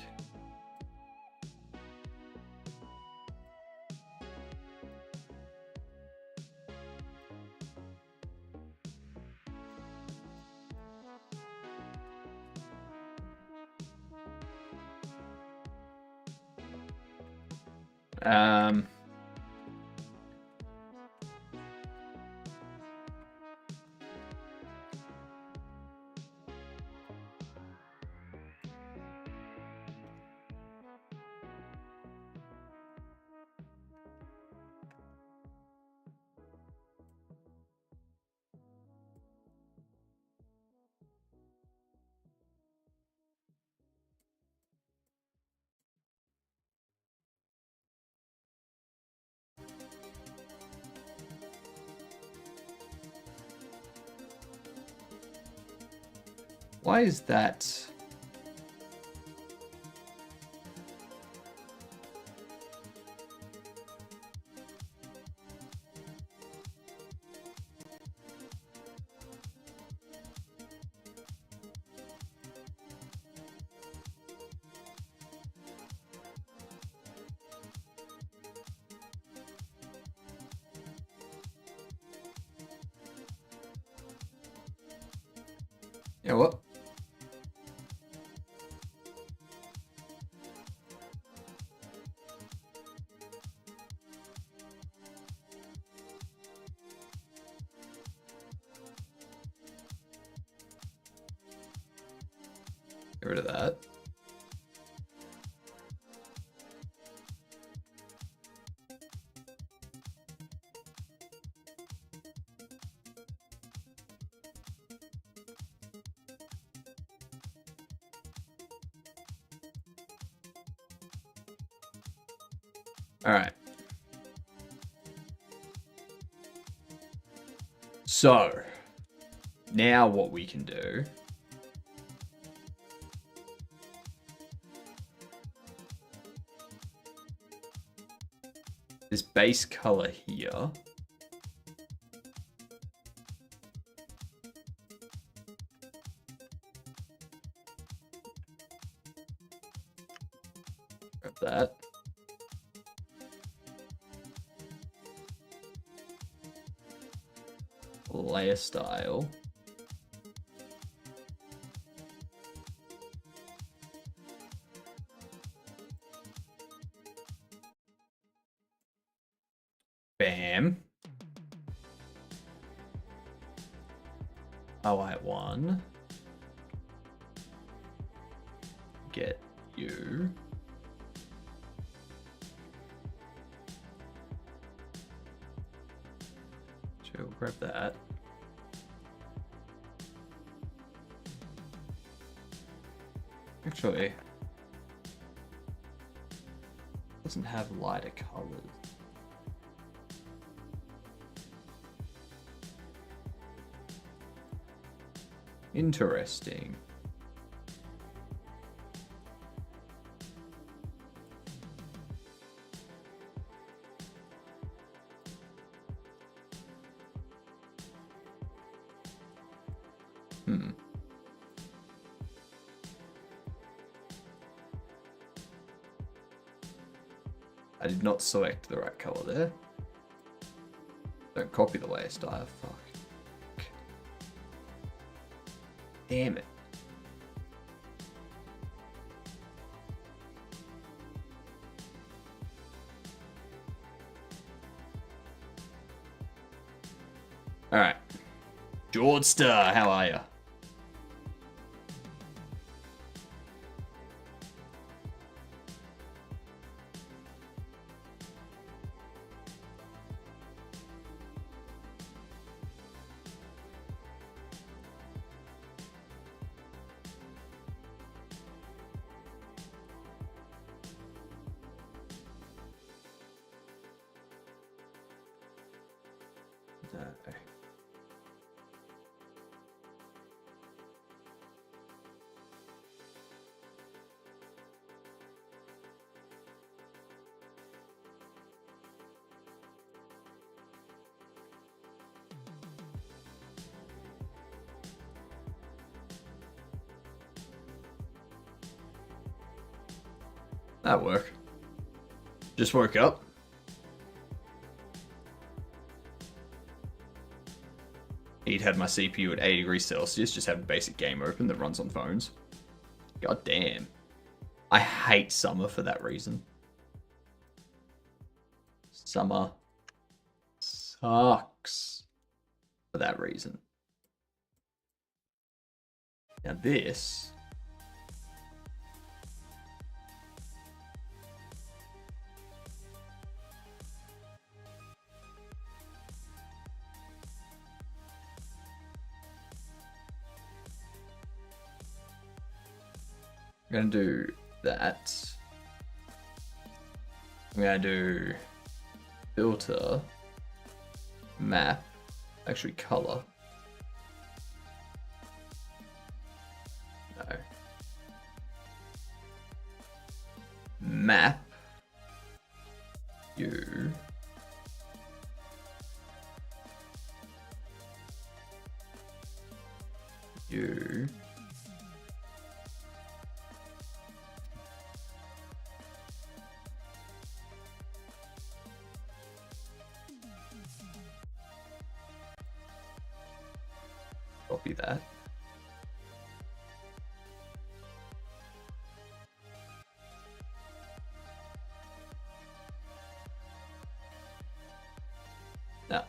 Why is that? You know what? Get rid of that. All right. So, now what we can do this base color here. Grab that. layer style. Bam. Oh, I won. Get you. Sure, we'll grab that. Actually, doesn't have lighter colors. Interesting. I did not select the right color there. Don't copy the layer style. Fuck. Damn it. Alright. George Star, how are you? That'll work. Just woke up. He'd had my CPU at 80 degrees Celsius, just have a basic game open that runs on phones. God damn. I hate summer for that reason. Summer sucks for that reason. Now this... I'm going to do that. I'm going to do filter, map, actually color. No. Map, you. You. Copy that. Now.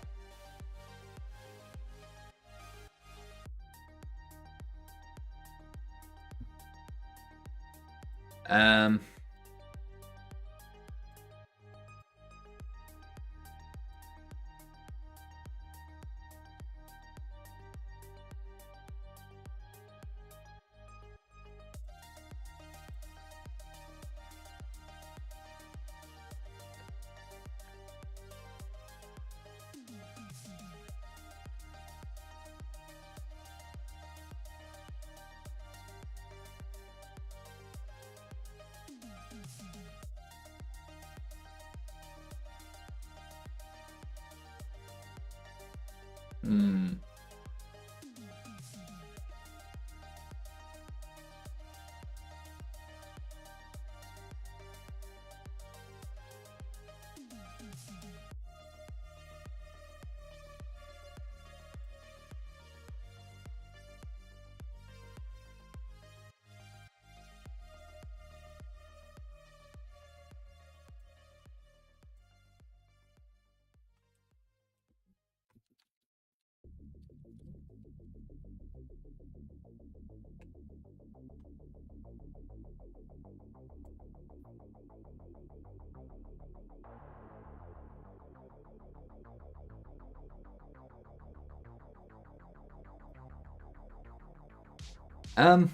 Um,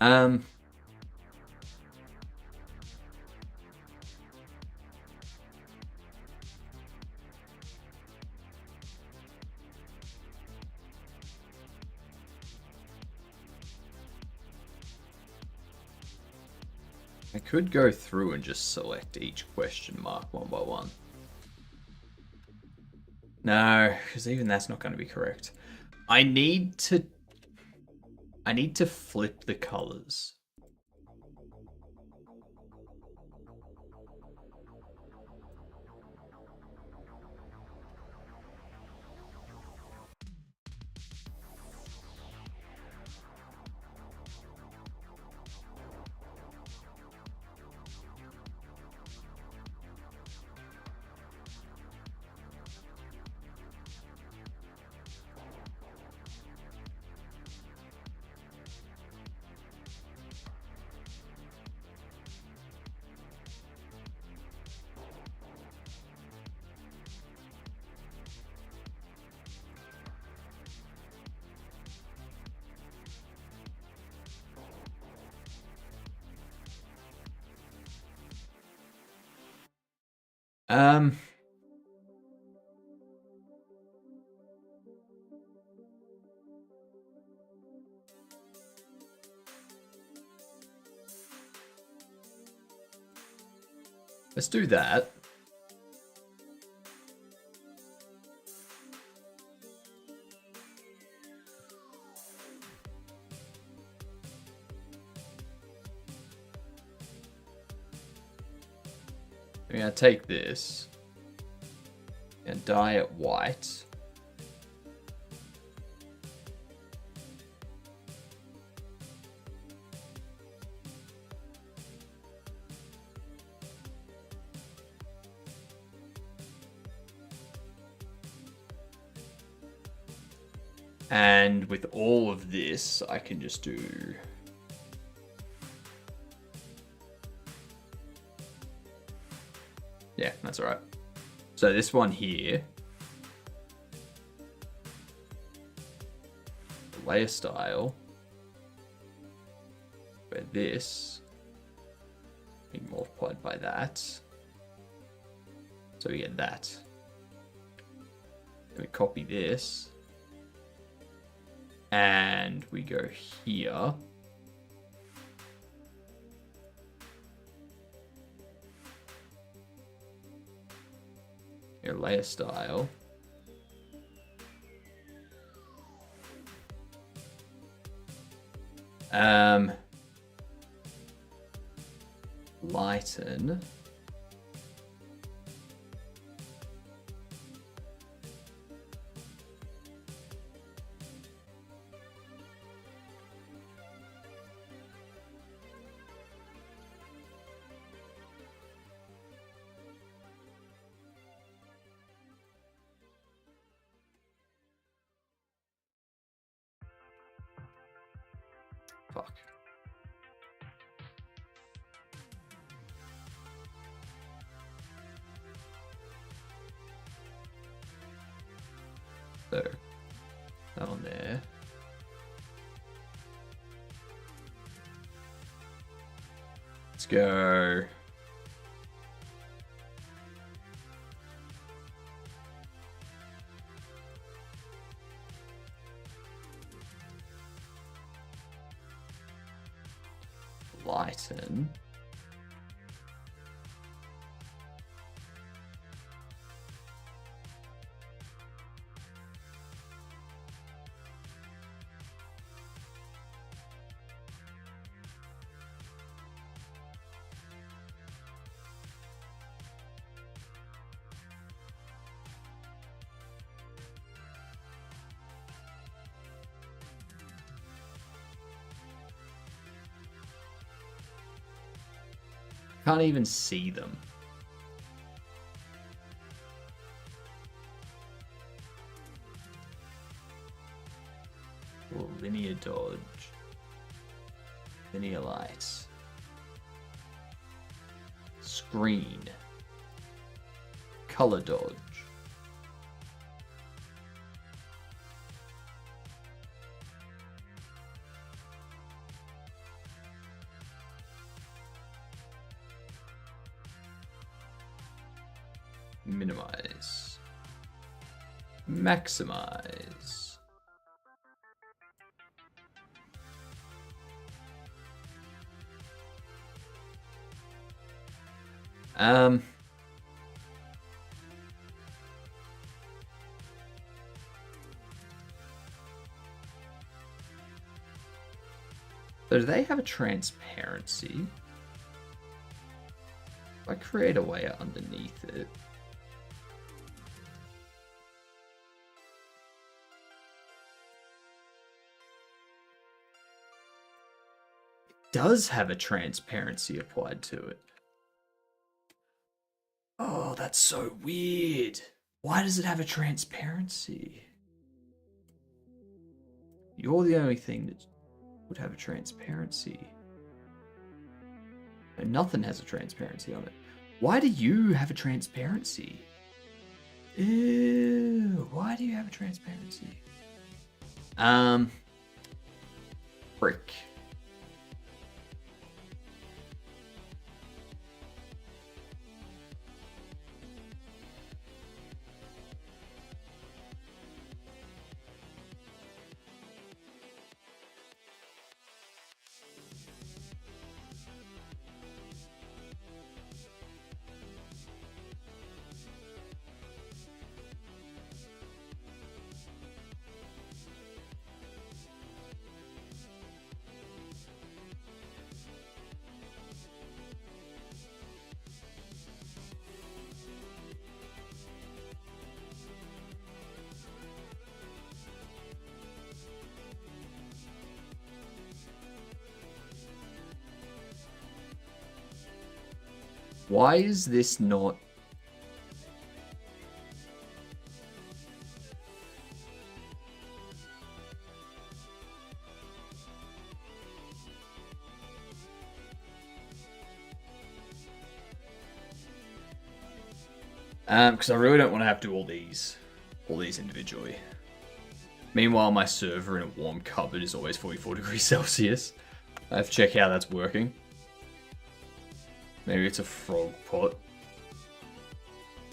um, I could go through and just select each question mark one by one. No, because even that's not going to be correct. I need to flip the colors. Um, let's do that. I'm going to take this and dye it white. And with all of this, I can just do... Yeah, that's all right. So this one here, the layer style, where this being multiplied by that, so we get that. Then we copy this, and we go here. Your layer style. Lighten. Fuck. So, that one there. Let's go. Lighten. Can't even see them. Oh, linear dodge. Linear light. Screen. Color dodge. Minimize. Maximize. So do they have a transparency? If I create a layer underneath it. It does have a transparency applied to it. Oh, that's so weird. Why does it have a transparency? You're the only thing that would have a transparency. And nothing has a transparency on it. Why do you have a transparency? Ew, why do you have a transparency? Brick. Why is this not... Because I really don't want to have to do all these individually. Meanwhile, my server in a warm cupboard is always 44 degrees Celsius. I have to check how that's working. Maybe it's a frog pot.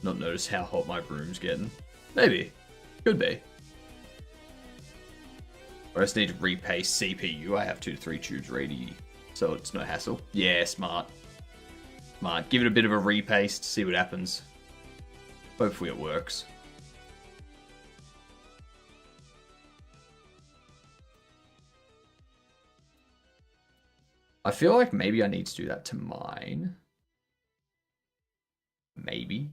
Not notice how hot my room's getting. Maybe. Could be. Or I just need to repaste CPU. I have 2 to 3 tubes ready, so it's no hassle. Yeah, smart. Smart. Give it a bit of a repaste, see what happens. Hopefully it works. I feel like maybe I need to do that to mine. Maybe.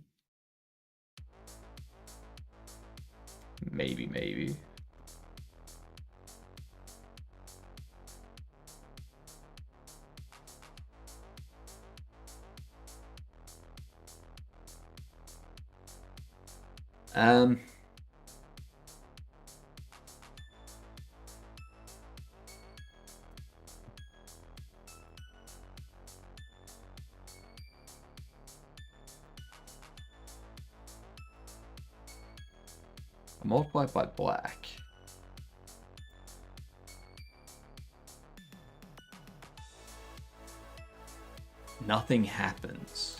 Maybe. Multiply by black. Nothing happens.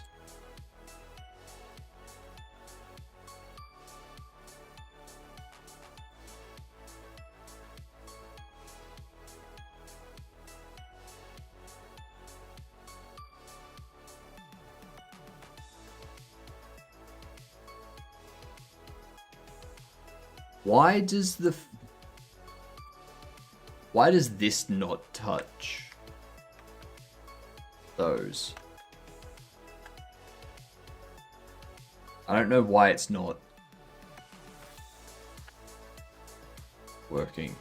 Why does this not touch those? I don't know why it's not working.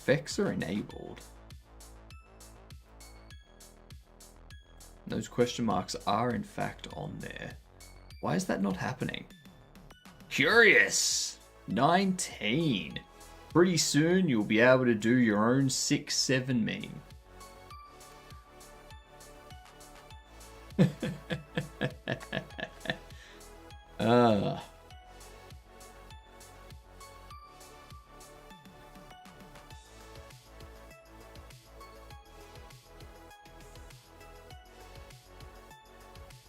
effects are enabled. Those question marks are in fact on there. Why is that not happening? Curious! 19. Pretty soon you'll be able to do your own 6-7 meme.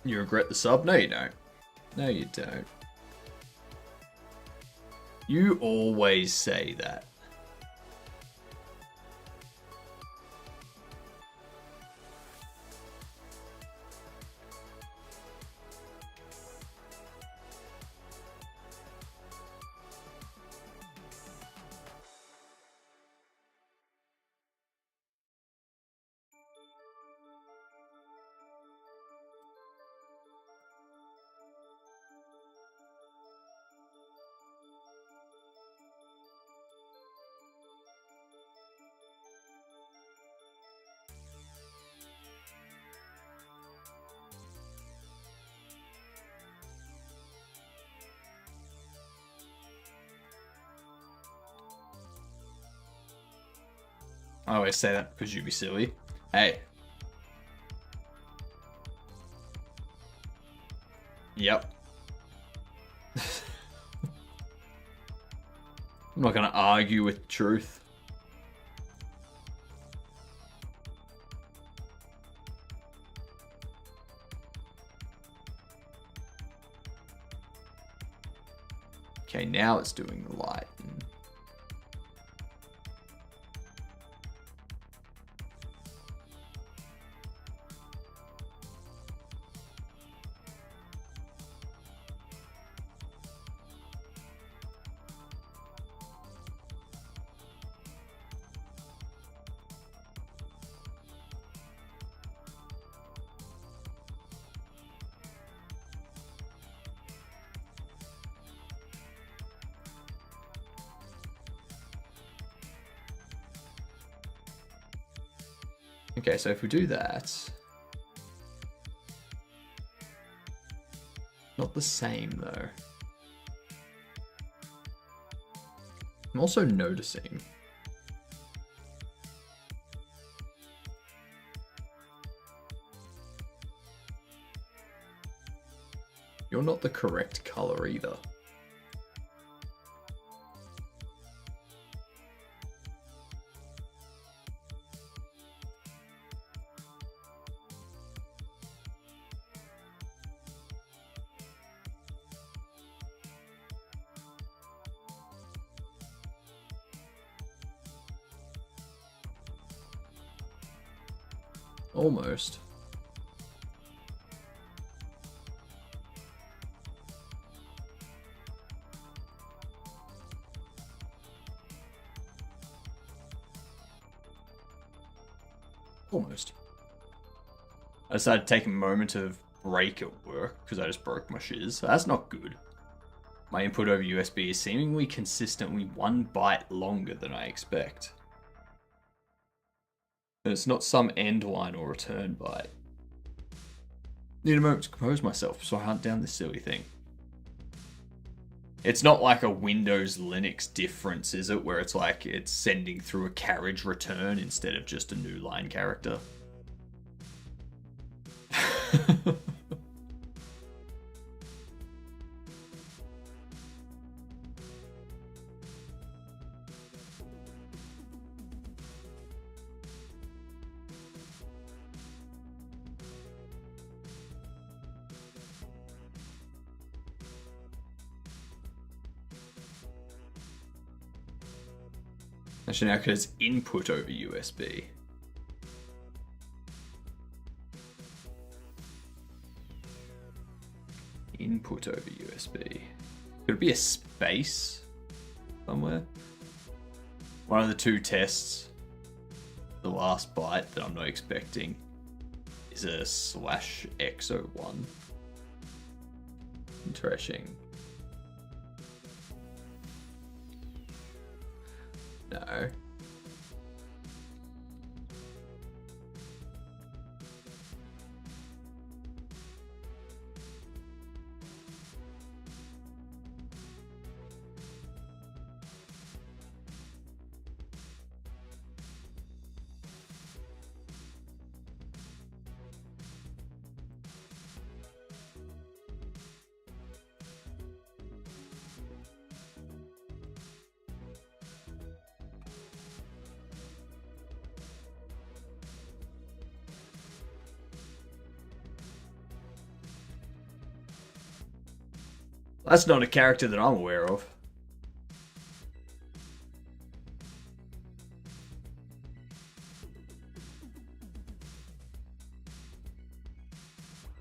You regret the sub? No, you don't. No, you don't. You always say that. I always say that because you'd be silly. Hey. Yep. I'm not going to argue with truth. Okay, now it's doing the light. Okay, so if we do that, not the same though. I'm also noticing you're not the correct color either. Almost. Almost. I decided to take a moment of break at work because I just broke my shiz. That's not good. My input over USB is seemingly consistently 1 byte longer than I expect. And it's not some end line or return byte. Need a moment to compose myself so I hunt down this silly thing. It's not like a Windows Linux difference, is it? Where it's like it's sending through a carriage return instead of just a new line character. Actually, now because it's input over USB. Input over USB. Could it be a space somewhere? One of the two tests, the last byte that I'm not expecting, is a /X01. Interesting. No. That's not a character that I'm aware of.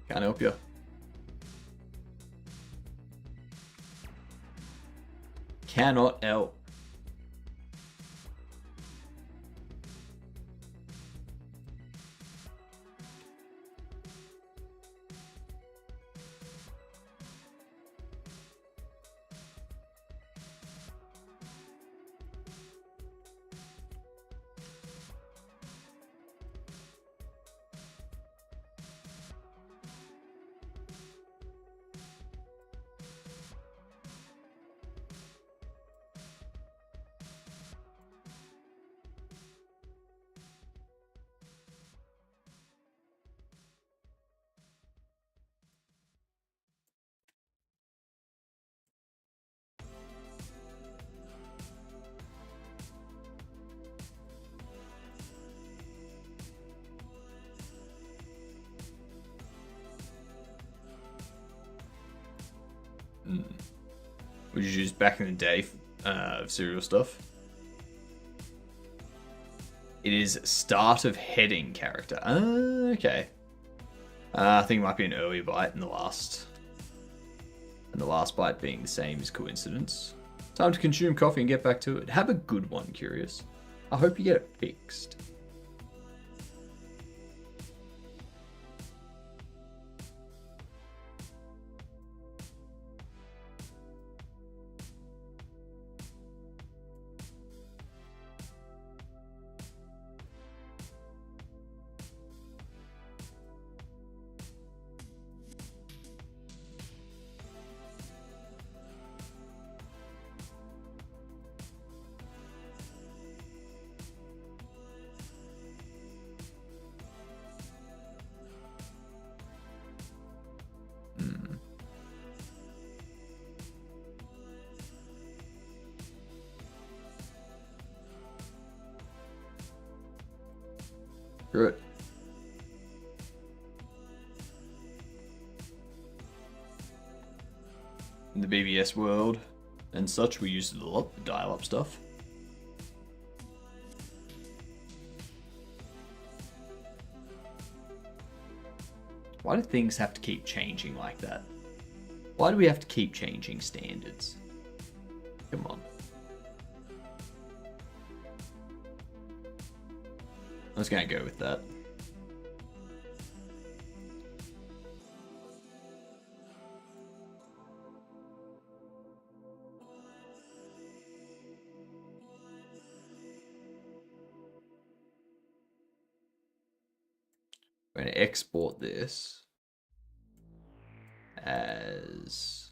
Can't help you. Cannot help. Would you use back in the day of cereal stuff? It is start of heading character. Okay. I think it might be an early bite in the last. And the last bite being the same is coincidence. Time to consume coffee and get back to it. Have a good one, Curious. I hope you get it fixed. Good. In the BBS world and such, we use it a lot, the dial-up stuff. Why do things have to keep changing like that? Why do we have to keep changing standards? Come on. I was gonna go with that. I'm going to export this as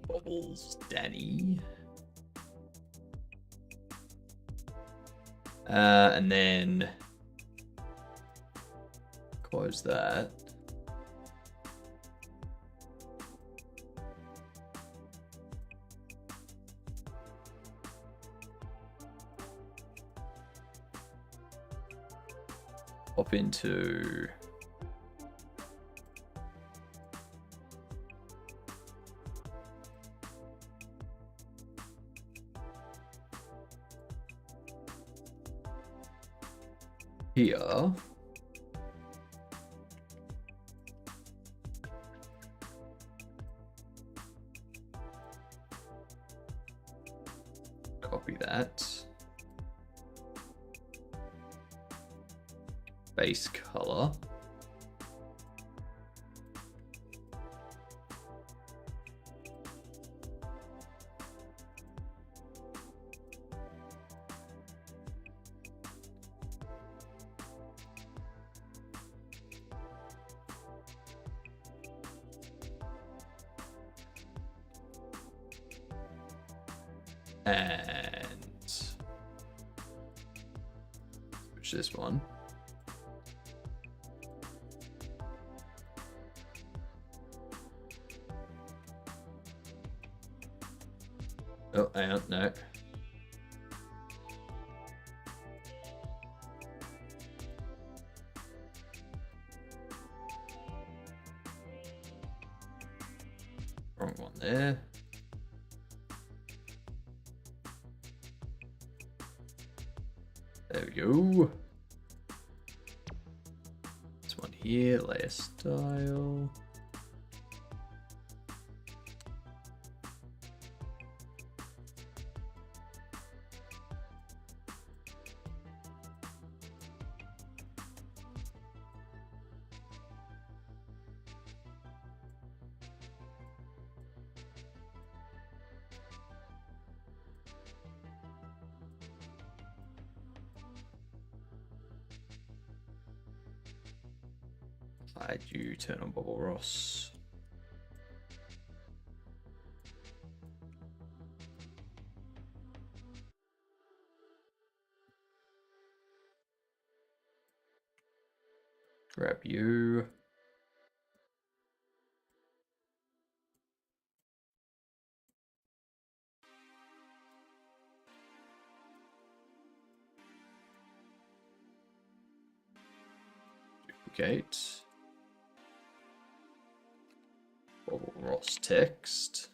Bubbles Danny. And then close that. Pop into here. Copy that. Base color. And switch this one. Oh, hang on, no. Wrong one there. There we go. This one here, layer style. Hide you, turn on Bobble Ross. Grab you. Duplicate. Bobble Ross text.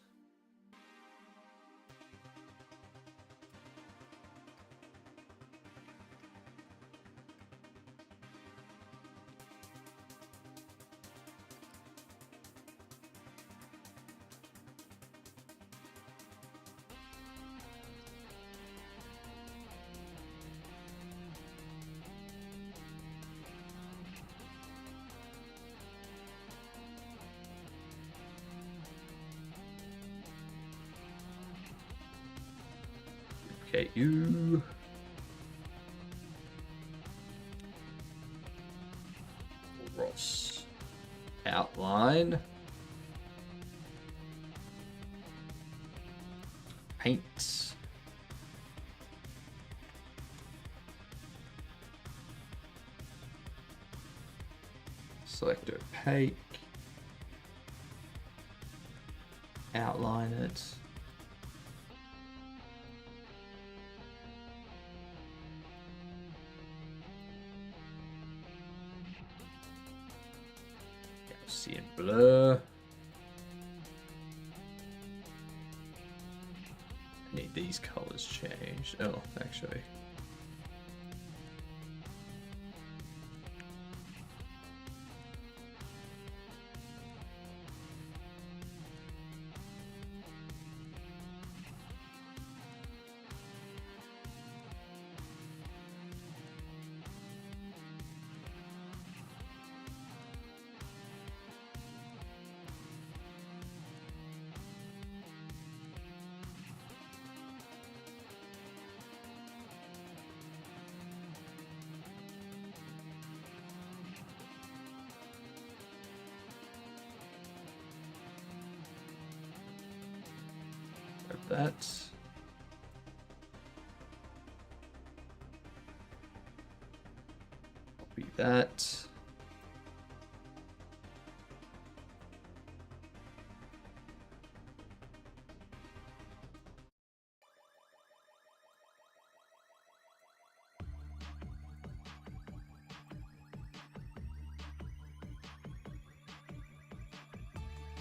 Duplicate you. Ross. Outline. Paint. Select opaque. Outline it. See in blur. I need these colors changed. Oh, actually. That. Copy that.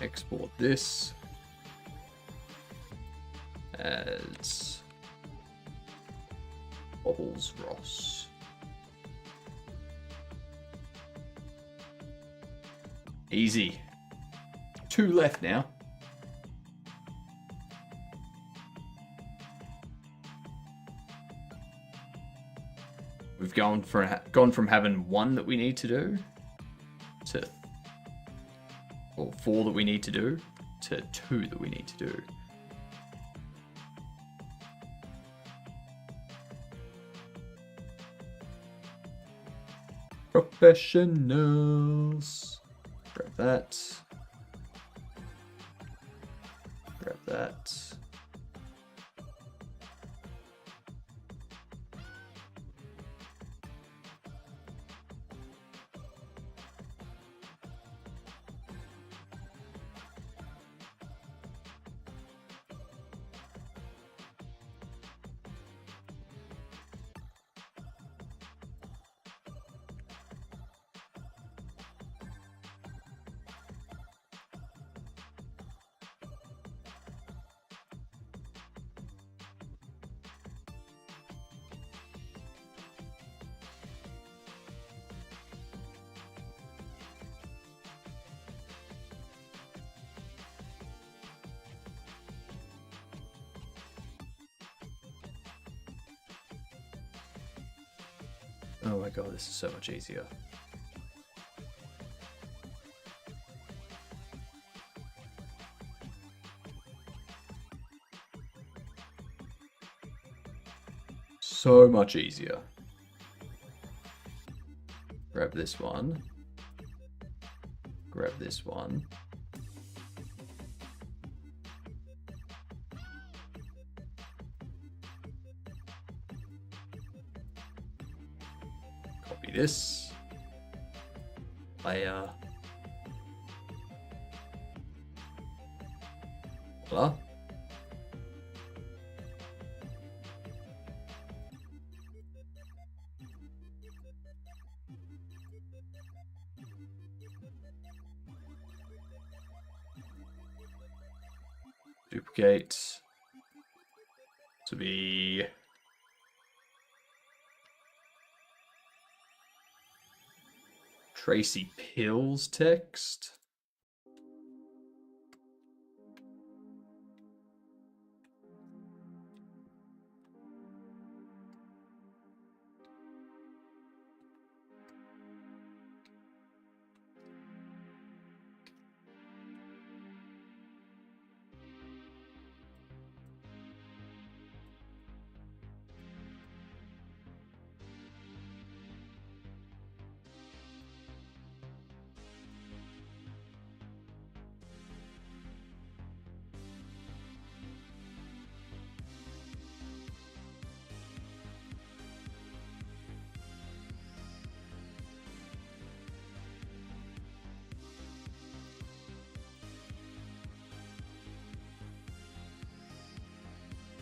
Export this as Bobbles Ross. Easy. 2 left now. We've gone from having 1 that we need to do to, or 4 that we need to do to 2 that we need to do. Professionals. Grab that. Grab that. Oh my god, this is so much easier. So much easier. Grab this one. Grab this one. Copy this. Layer. Voila. Duplicate to be Tracy Pills text.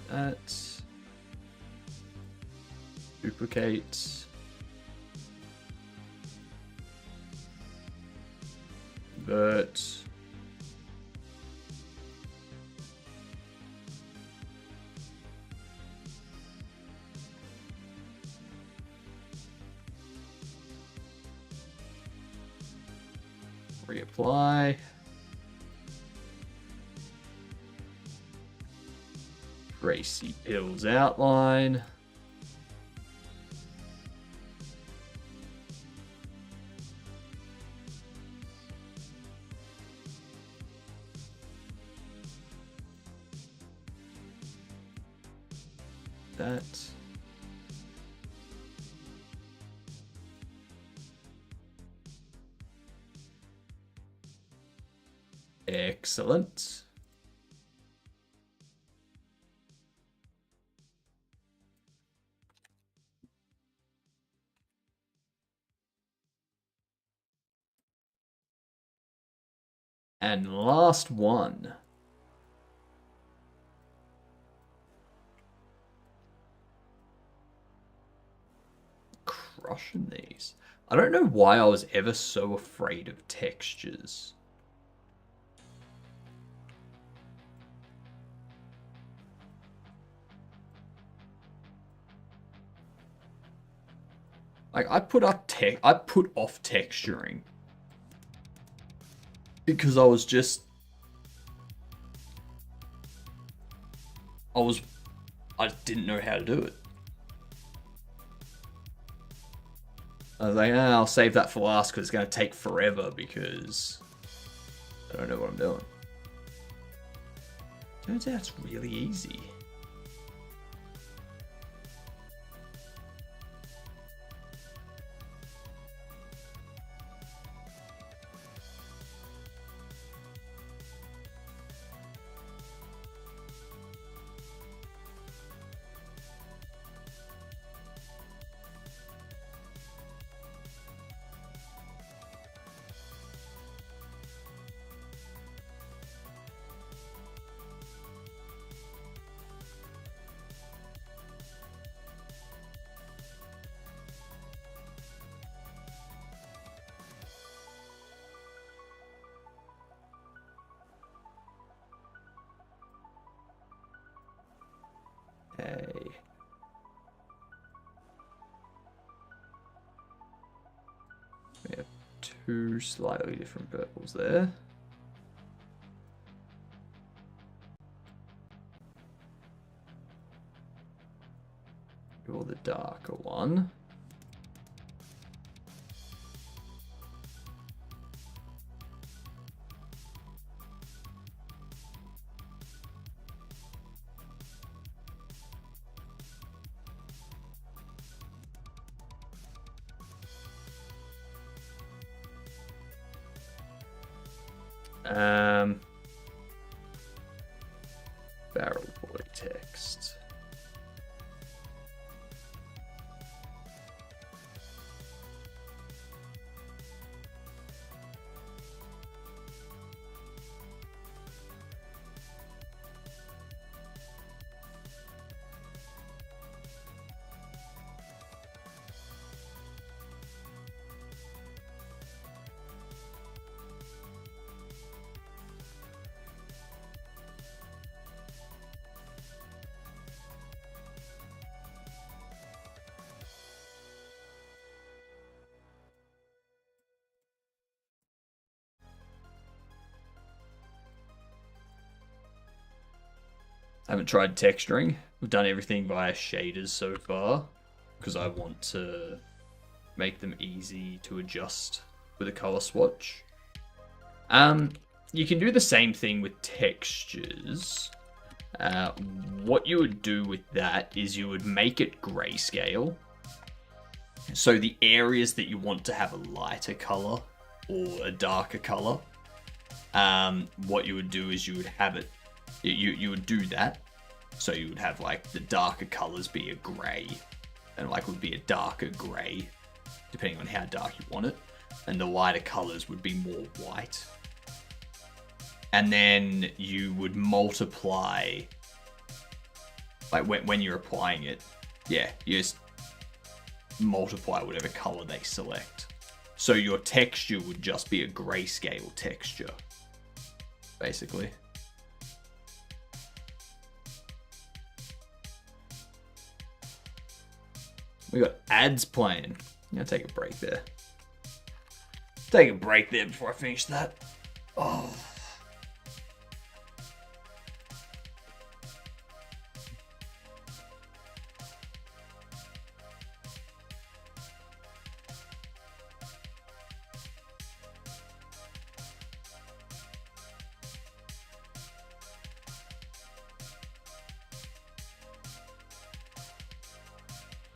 That. Duplicate. Convert. Reapply. Tracy Pills outline. That. Excellent. And last one. Crushing these. I don't know why I was ever so afraid of textures. Like I put off texturing because I didn't know how to do it. I was like, I'll save that for last because it's going to take forever because I don't know what I'm doing. Turns out it's really easy. Okay. We have two slightly different purples there. Or the darker one. Barrel body text. I haven't tried texturing. We've done everything via shaders so far because I want to make them easy to adjust with a color swatch. You can do the same thing with textures. What you would do with that is you would make it grayscale. So the areas that you want to have a lighter color or a darker color, what you would do is you would have it, you would do that. So you would have like the darker colors be a gray, and like would be a darker gray, depending on how dark you want it. And the lighter colors would be more white. And then you would multiply, like when you're applying it, yeah, you just multiply whatever color they select. So your texture would just be a grayscale texture, basically. We got ads playing. I'm gonna take a break there. Take a break there before I finish that. Oh.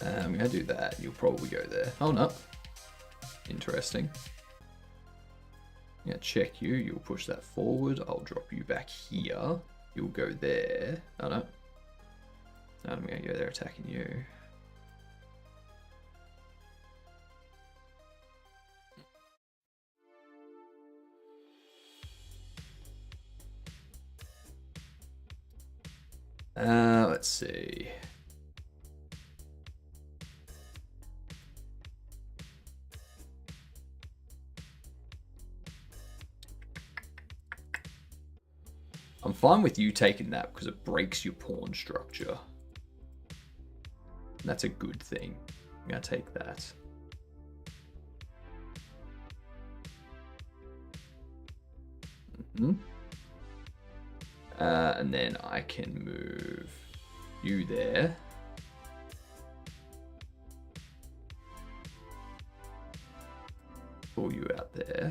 I'm gonna do that. You'll probably go there. Oh no. Interesting. I'm gonna check you. You'll push that forward. I'll drop you back here. You'll go there. Oh no. I'm gonna go there attacking you. Let's see. I'm fine with you taking that because it breaks your pawn structure. That's a good thing. I'm gonna take that. And then I can move you there. Pull you out there.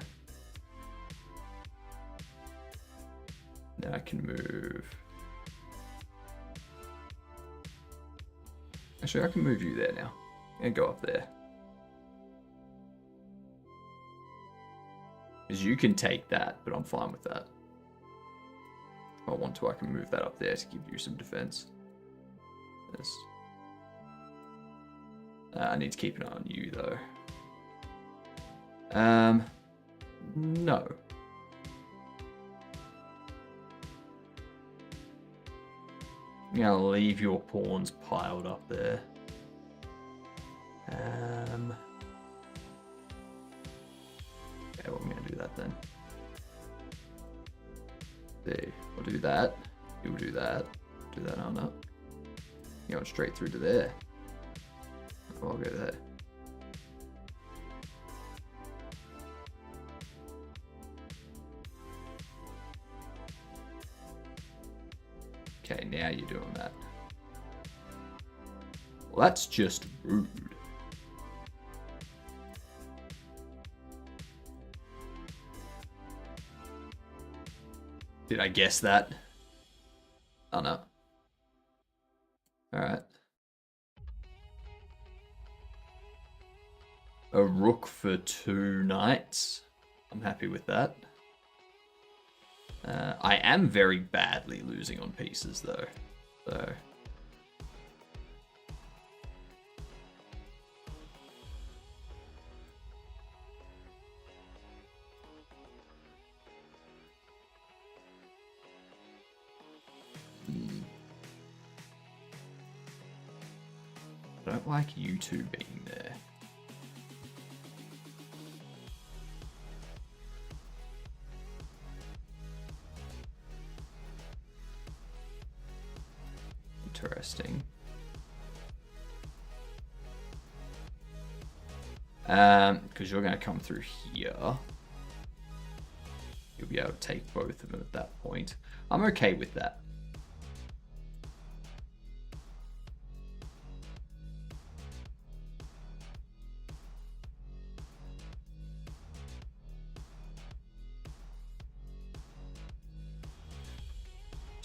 Now I can move. Actually, I can move you there now. And go up there. Because you can take that, but I'm fine with that. If I want to, I can move that up there to give you some defense. Yes. I need to keep an eye on you, though. No. I'm gonna leave your pawns piled up there. Okay, well, I'm gonna do that then. See, we'll do that. You'll do that. Do that on up. Going straight through to there. I'll go there. Okay, now you're doing that. Well, that's just rude. Did I guess that? Oh no. Alright. A rook for 2 knights. I'm happy with that. I am very badly losing on pieces, though. So... I don't like you two being there. Interesting. Because you're going to come through here. You'll be able to take both of them at that point. I'm okay with that.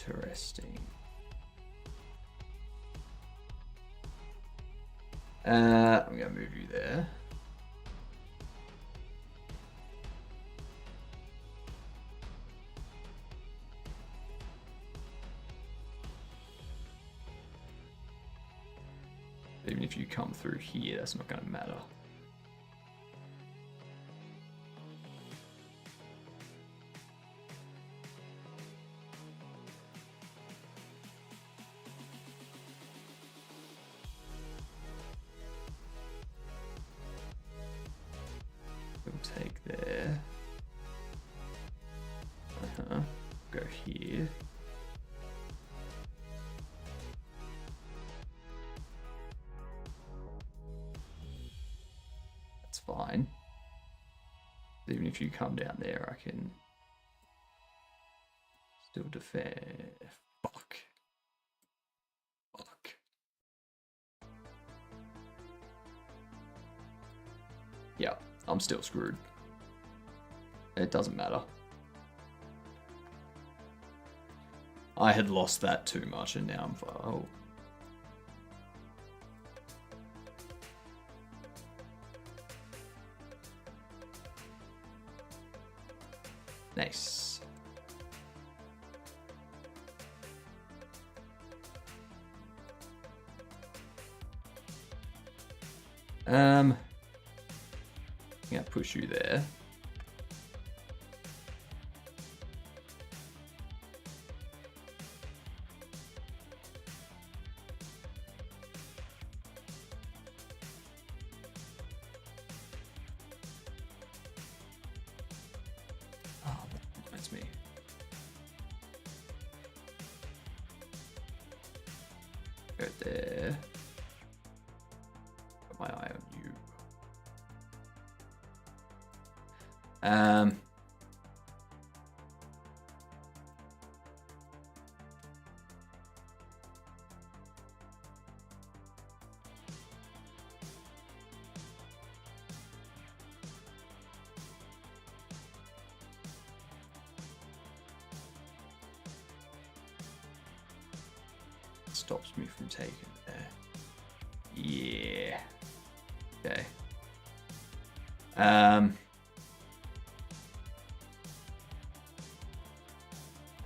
Interesting. I'm going to move you there. Even if you come through here, that's not going to matter. We'll take there. Go here. That's fine. Even if you come down there, I can still defend. Fuck. Fuck. Yeah, I'm still screwed. It doesn't matter. I had lost that too much and now I'm... Oh. Nice. I'm gonna push you there. Me. Go there. Got my eye on you. Stops me from taking there. Yeah. Okay.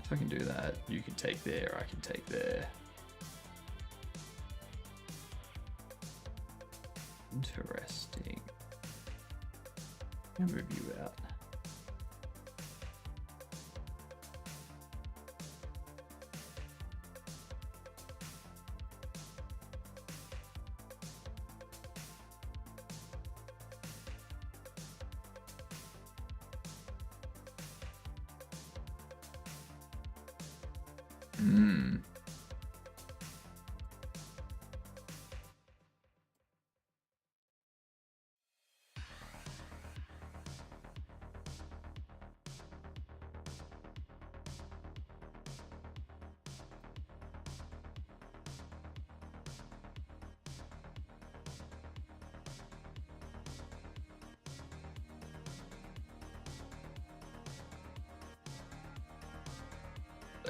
If I can do that, you can take there, I can take there. Interesting. I'll move you out.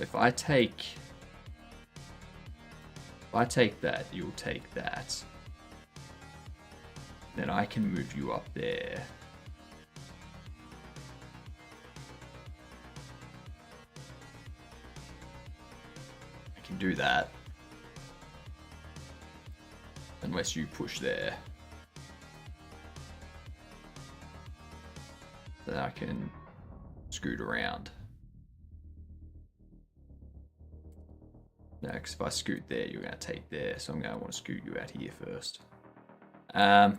If I take that, you'll take that. Then I can move you up there. can do that. Unless you push there. Then I can scoot around. No, because if I scoot there, you're going to take there. So I'm going to want to scoot you out here first. I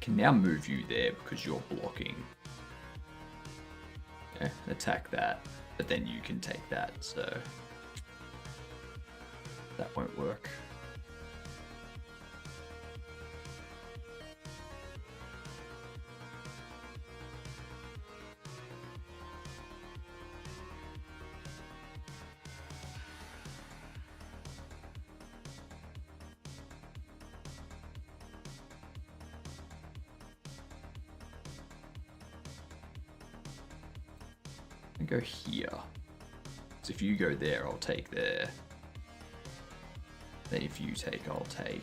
can now move you there because you're blocking. Yeah, attack that, but then you can take that, so that won't work. Go here. So if you go there, I'll take there. Then if you take, I'll take.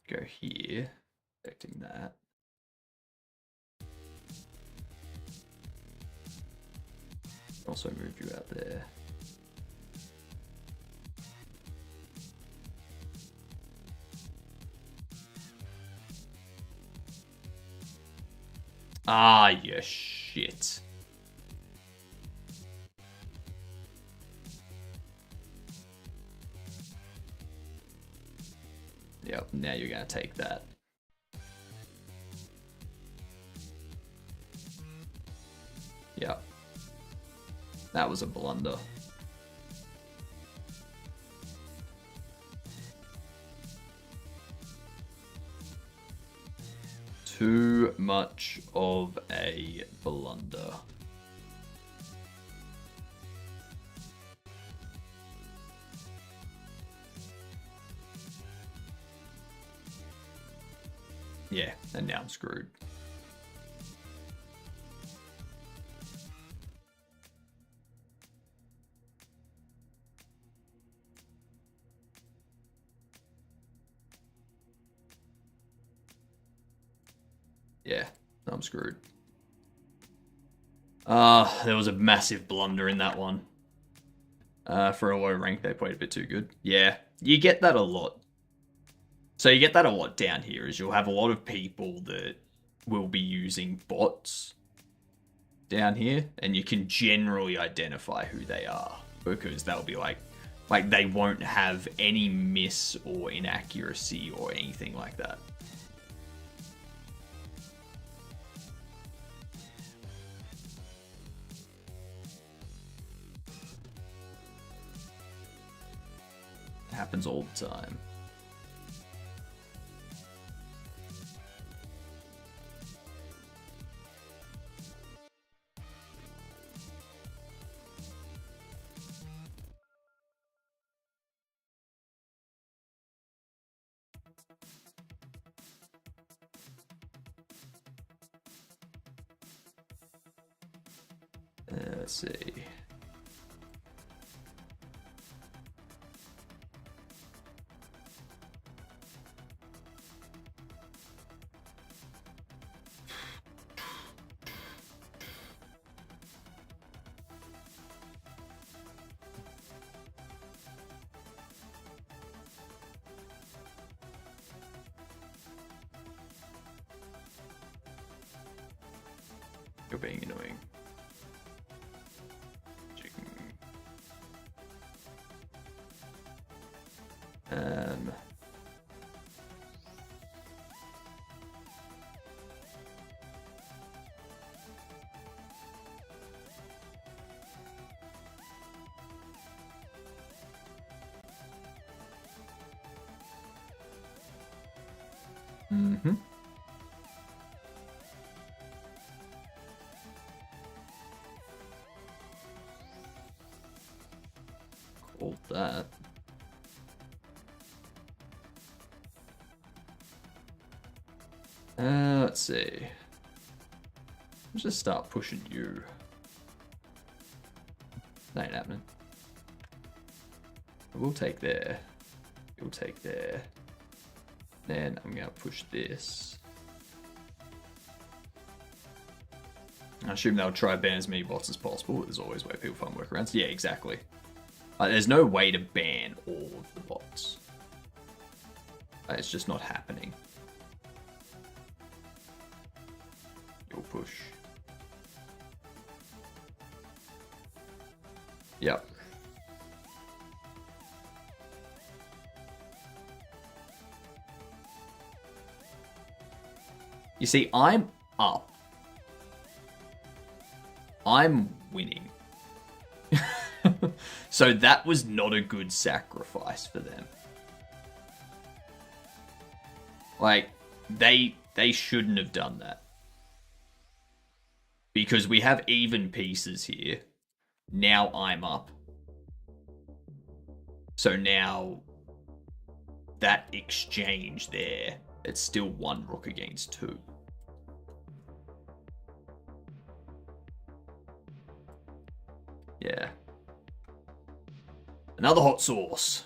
Go here, protecting that. Also move you out there. Ah, you shit. Yep, now you're gonna take that. Yep. That was a blunder. Too much of a blunder. Yeah, and now I'm screwed. Yeah, I'm screwed. There was a massive blunder in that one. For a low rank, they played a bit too good. Yeah, you get that a lot. So you get that a lot down here, is you'll have a lot of people that will be using bots down here, and you can generally identify who they are, because they'll be like they won't have any miss or inaccuracy or anything like that. It happens all the time. Let's see. You're being annoying. Mm-hmm. Hold that. Let's see. Let's just start pushing you. That ain't happening. We'll take there. We'll take there. Then I'm going to push this. I assume they'll try ban as many bots as possible. There's always a way people find workarounds. Yeah, exactly. There's no way to ban all of the bots. It's just not happening. You'll push. Yep. You see, I'm up. I'm winning. So that was not a good sacrifice for them. Like, they shouldn't have done that. Because we have even pieces here. Now I'm up. So now that exchange there, it's still one rook against two. Yeah. Another hot sauce.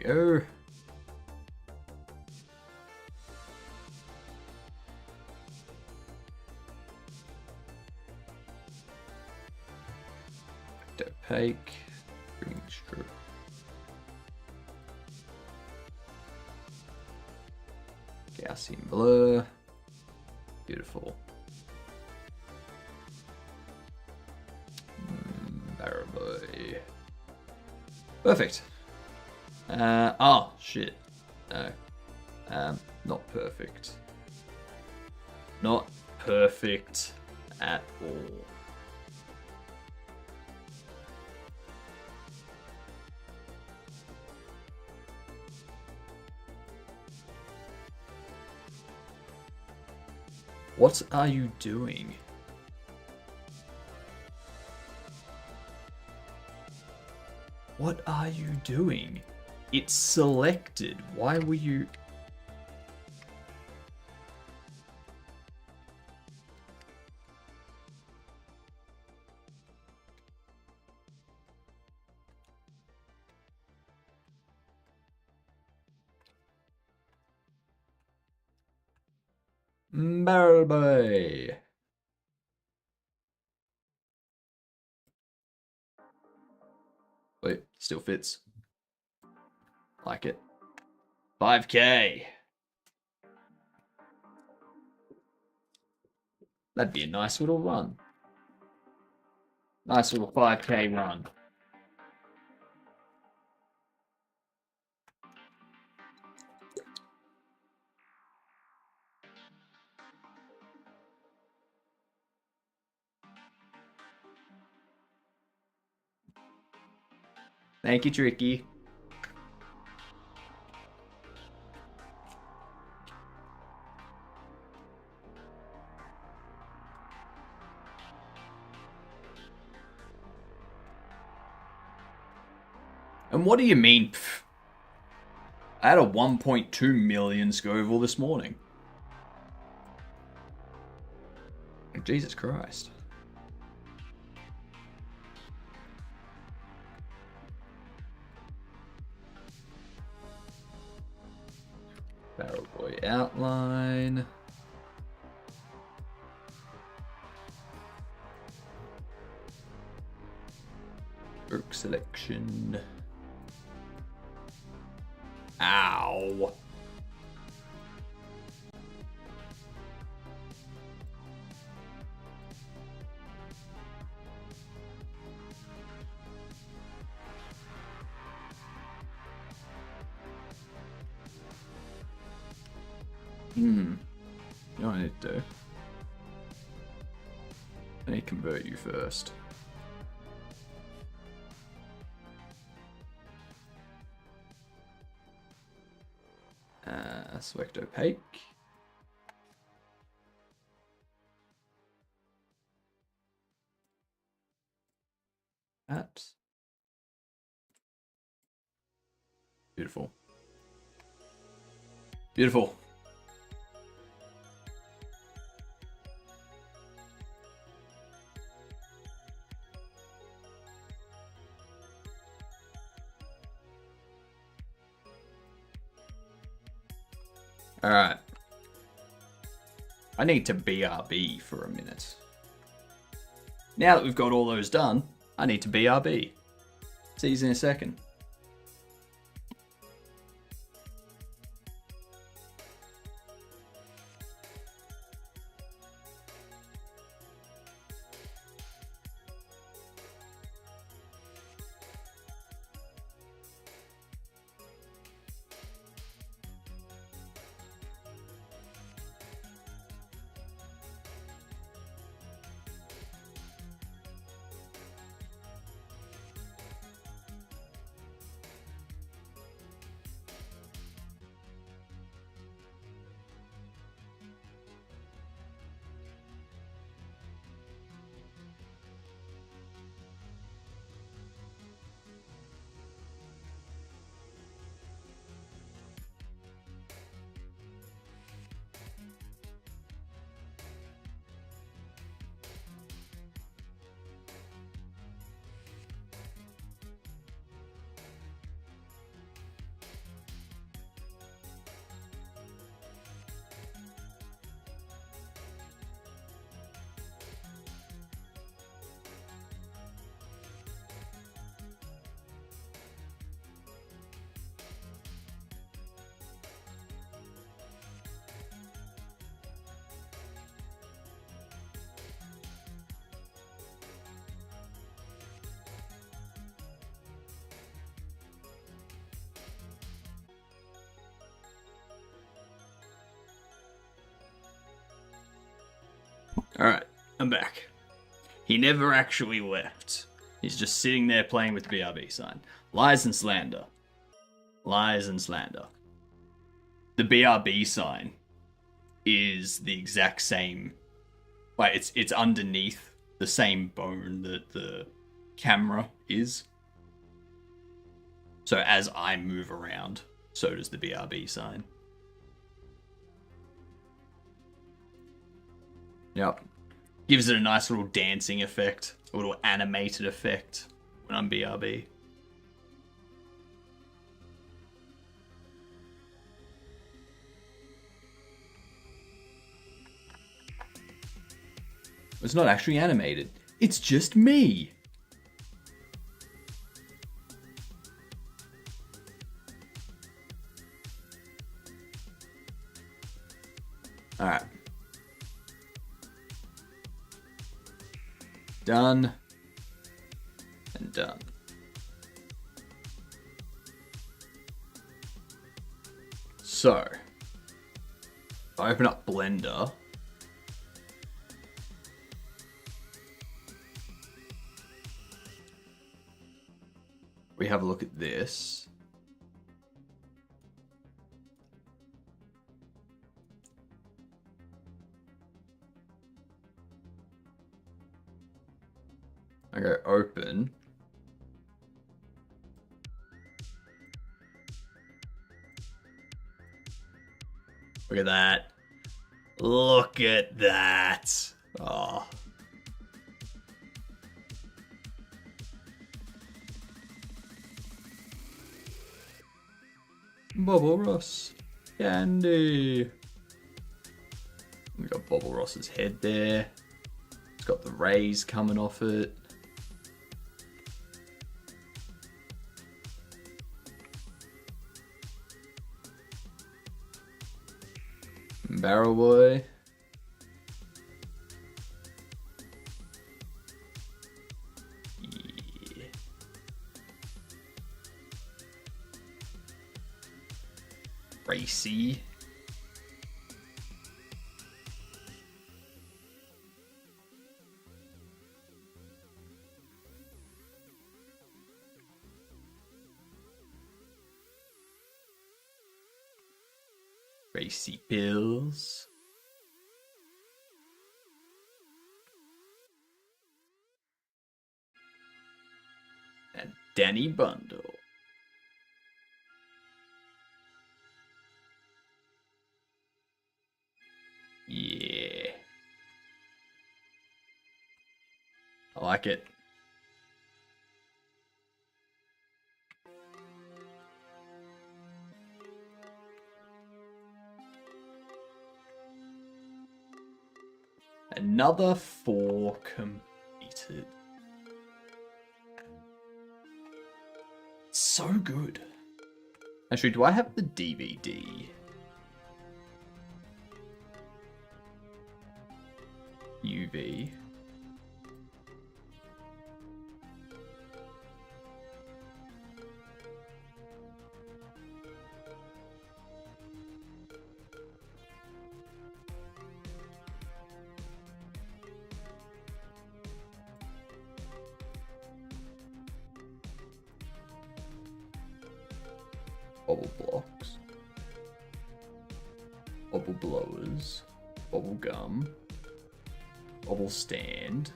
There we go. Opaque. Green strip. Gaussian blur. Beautiful. Barrel boy. Perfect. Oh, shit. No. Not perfect. Not perfect at all. What are you doing? What are you doing? It's selected. Why were you... Barrel boy. Wait, still fits. Like it. 5k. That'd be a nice little run. Nice little 5k run. Thank you, Tricky. And what do you mean? Pff? I had a 1.2 million Scoville this morning. Jesus Christ. Barrel boy outline. Rook selection. Ow. You know what I need to do? I need to convert you first. Select opaque. That. Beautiful. Beautiful. All right. I need to BRB for a minute. Now that we've got all those done, I need to BRB. See you in a second. Alright, I'm back. He never actually left. He's just sitting there playing with the BRB sign. Lies and slander. Lies and slander. The BRB sign is the exact same. Like, it's underneath the same bone that the camera is. So as I move around, so does the BRB sign. Yep. Gives it a nice little dancing effect, a little animated effect when I'm BRB. It's not actually animated. It's just me. All right. Done. And done. So, if I open up Blender, we have a look at this. I go open. Look at that. Look at that. Oh. Bobble Ross. Candy. We got Bobble Ross's head there. It's got the rays coming off it. Barrel Boy. Yeah. Racy. Racy Pills. And Danny Bundle. Yeah. I like it. Another 4 completed. So good. Actually, do I have the DVD? UV. Bubble blocks. Bubble blowers. Bubble gum. Bubble stand.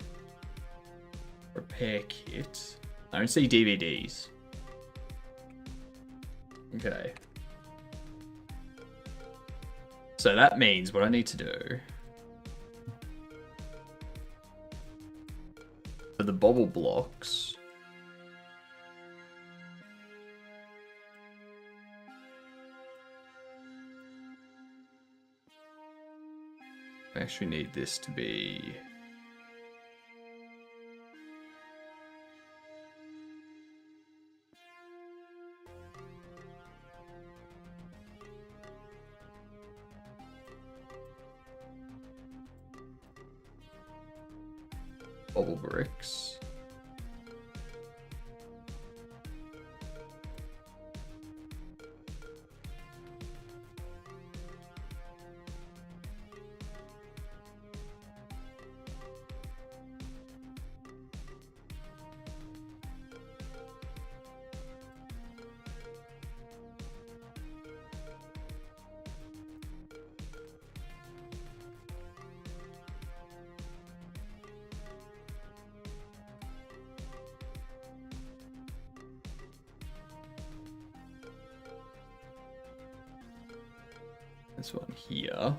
Repair kit. I don't see DVDs. Okay. So that means what I need to do for the bubble blocks. I actually need this to be bubble bricks. This one here.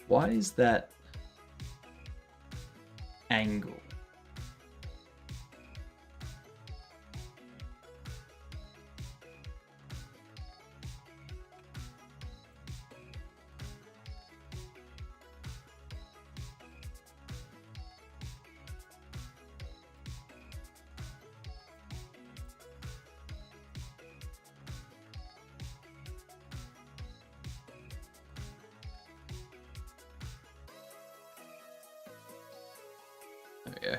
Why is that angle? Oh, yeah.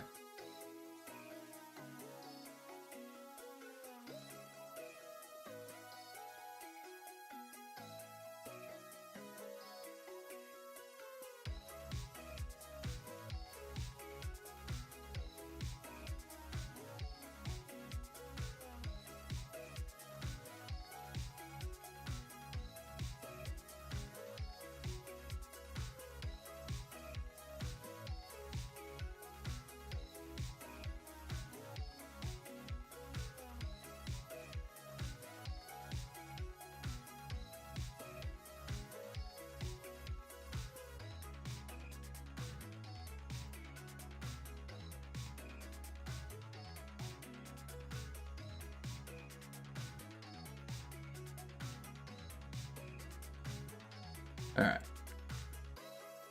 All right.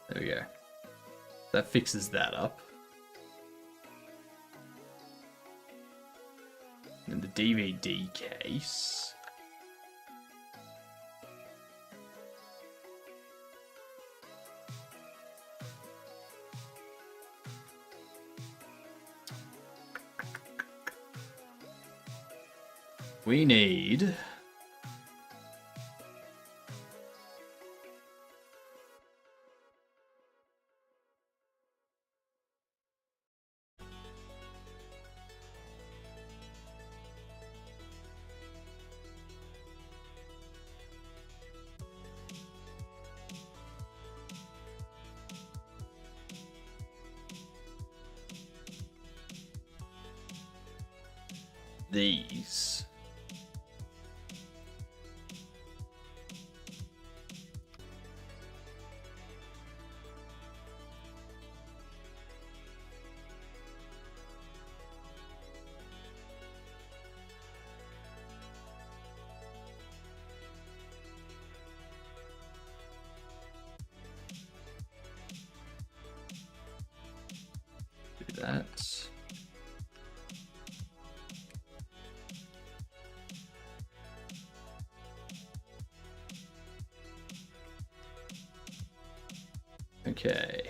There we go. That fixes that up. And the DVD case. We need these. Do that. Okay.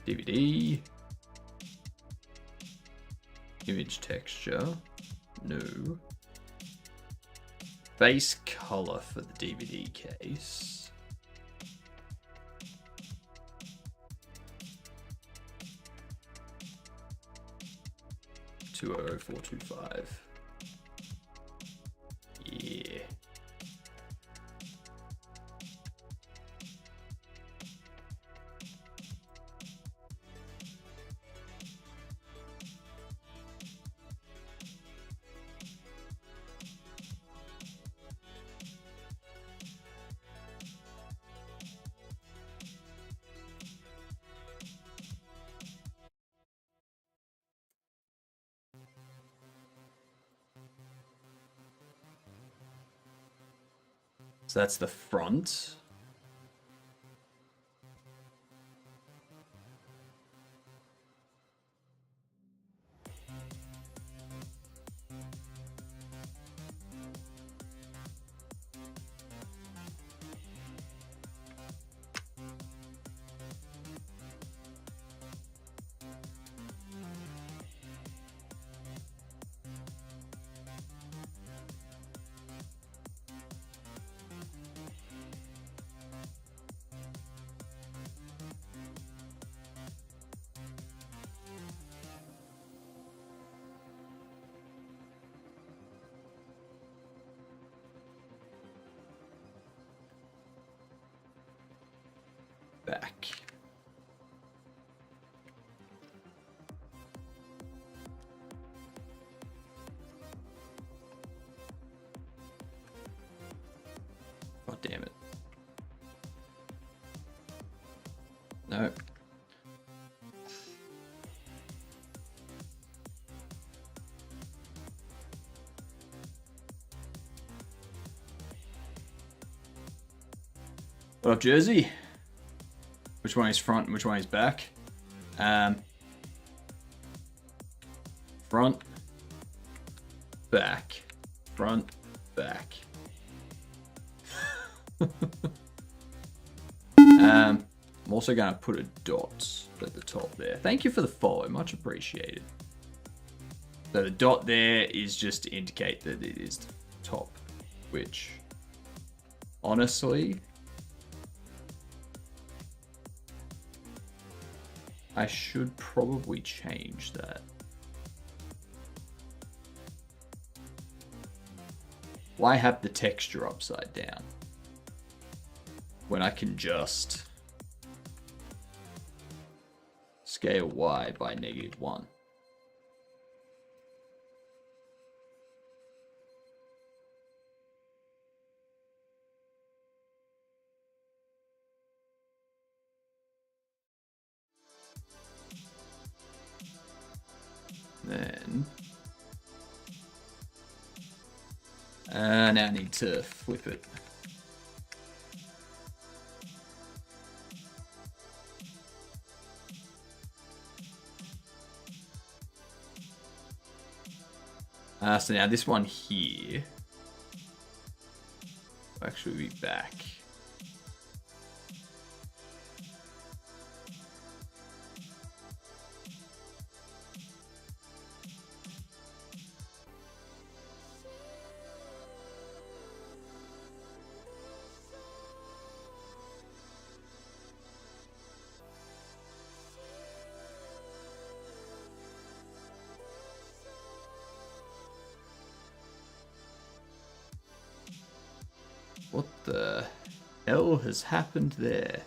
DVD. Image texture. No. Base color for the DVD case. $204.25. Yeah. So that's the front. Back. God damn it. No. What up, Jersey? Which one is front and which one is back? Front, back, front, back. I'm also going to put a dot at the top there. Thank you for the follow, much appreciated. So the dot there is just to indicate that it is top, which honestly, I should probably change that. Why have the texture upside down when I can just scale Y by -1? now need to flip it. So now this one here will actually be back. What the hell has happened there?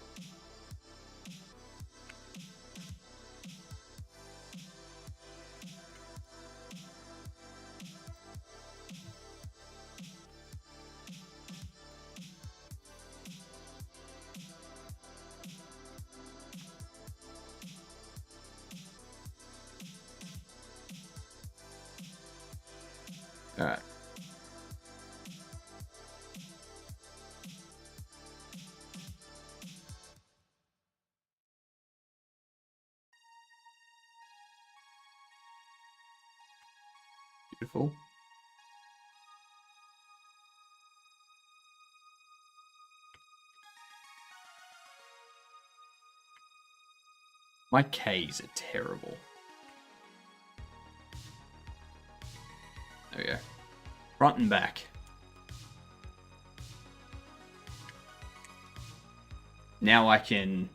All right. Beautiful. My K's are terrible. There we go. Front and back. Now I can,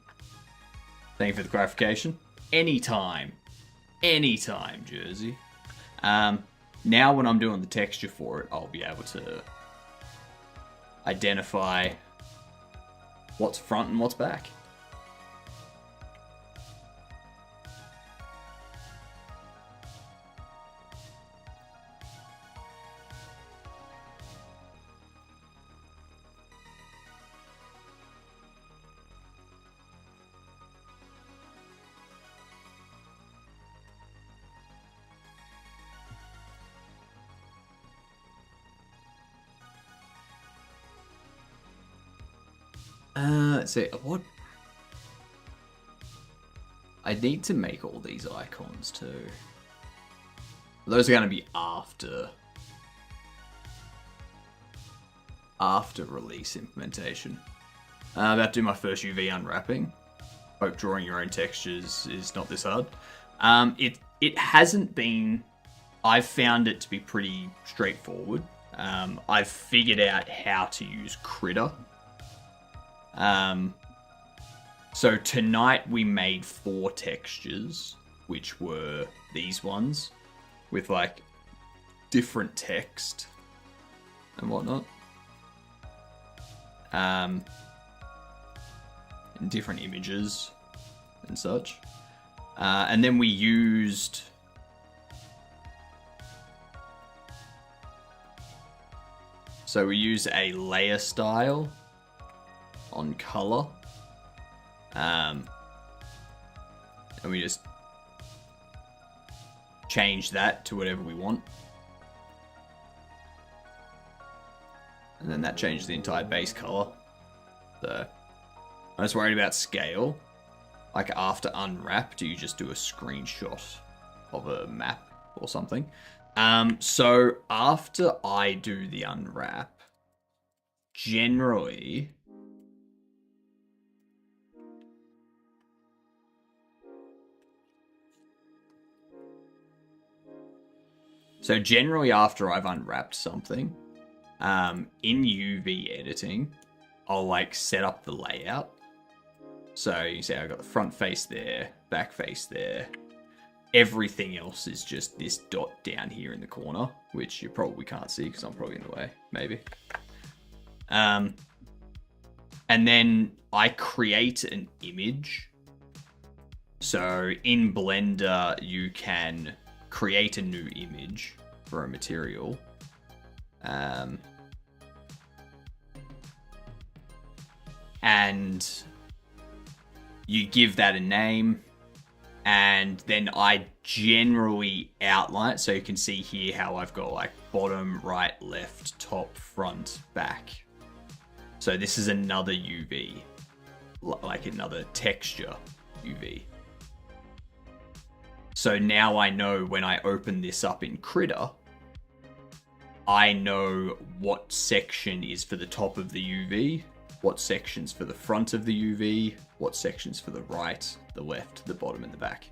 thank you for the clarification, anytime, Jersey. Now when I'm doing the texture for it, I'll be able to identify what's front and what's back. Let's see, what? I need to make all these icons too. Those are going to be after release implementation. I'm about to do my first UV unwrapping. Hope drawing your own textures is not this hard. It hasn't been. I've found it to be pretty straightforward. I've figured out how to use Critter. So tonight we made 4 textures, which were these ones, with like different text and whatnot. And different images and such. And then we used a layer style on color. And we just change that to whatever we want. And then that changed the entire base color. So I was worried about scale. Like after unwrap, do you just do a screenshot of a map or something? So after I do the unwrap, generally after I've unwrapped something, in UV editing, I'll like set up the layout. So you see I've got the front face there, back face there. Everything else is just this dot down here in the corner, which you probably can't see because I'm probably in the way, maybe. And then I create an image. So in Blender, you can create a new image for a material. And you give that a name, And then I generally outline it. So you can see here how I've got like bottom, right, left, top, front, back. So this is another UV, like another texture UV. So now I know when I open this up in Critter, I know what section is for the top of the UV, what section's for the front of the UV, what section's for the right, the left, the bottom, and the back.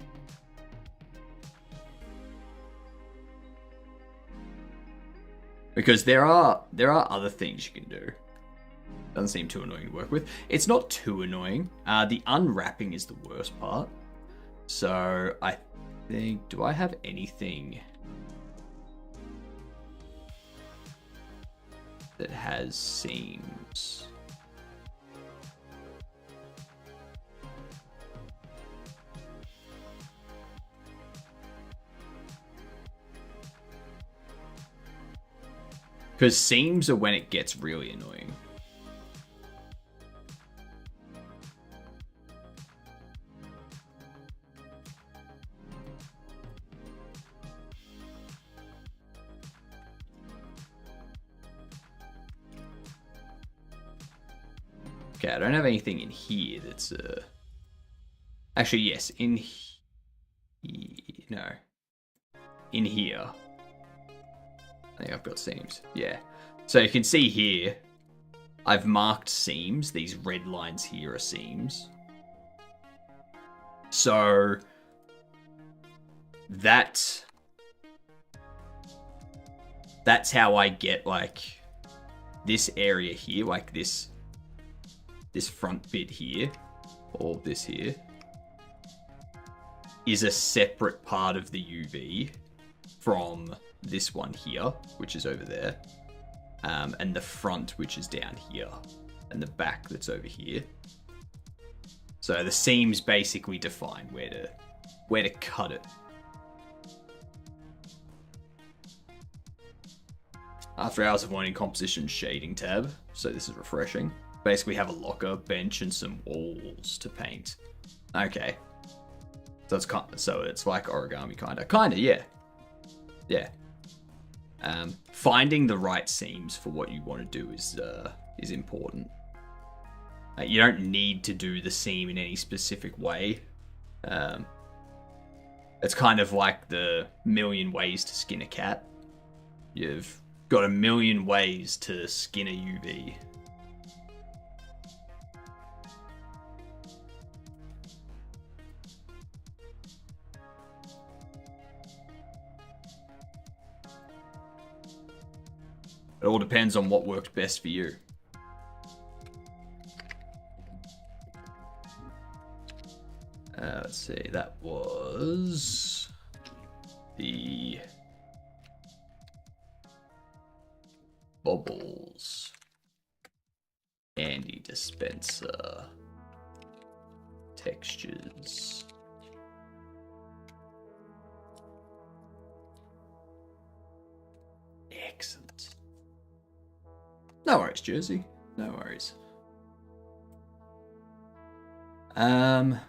Because there are other things you can do. Doesn't seem too annoying to work with. It's not too annoying. The unwrapping is the worst part. So I think, do I have anything that has seams? Because seams are when it gets really annoying. Okay, I don't have anything in here that's actually, yes, in no. In here. I think I've got seams. Yeah. So you can see here, I've marked seams. These red lines here are seams. So that's how I get like this area here, like this front bit here, or this here, is a separate part of the UV from this one here, which is over there, and the front, which is down here, and the back that's over here. So the seams basically define where to cut it. After hours of wanting composition shading tab, so this is refreshing. Basically have a locker, bench, and some walls to paint. Okay. So it's like origami kinda, yeah. Yeah. Finding the right seams for what you want to do is important. You don't need to do the seam in any specific way. It's kind of like the million ways to skin a cat. You've got a million ways to skin a UV. It all depends on what works best for you. Let's see, that was the bubbles candy dispenser textures. Excellent. No worries, Jersey. No worries. My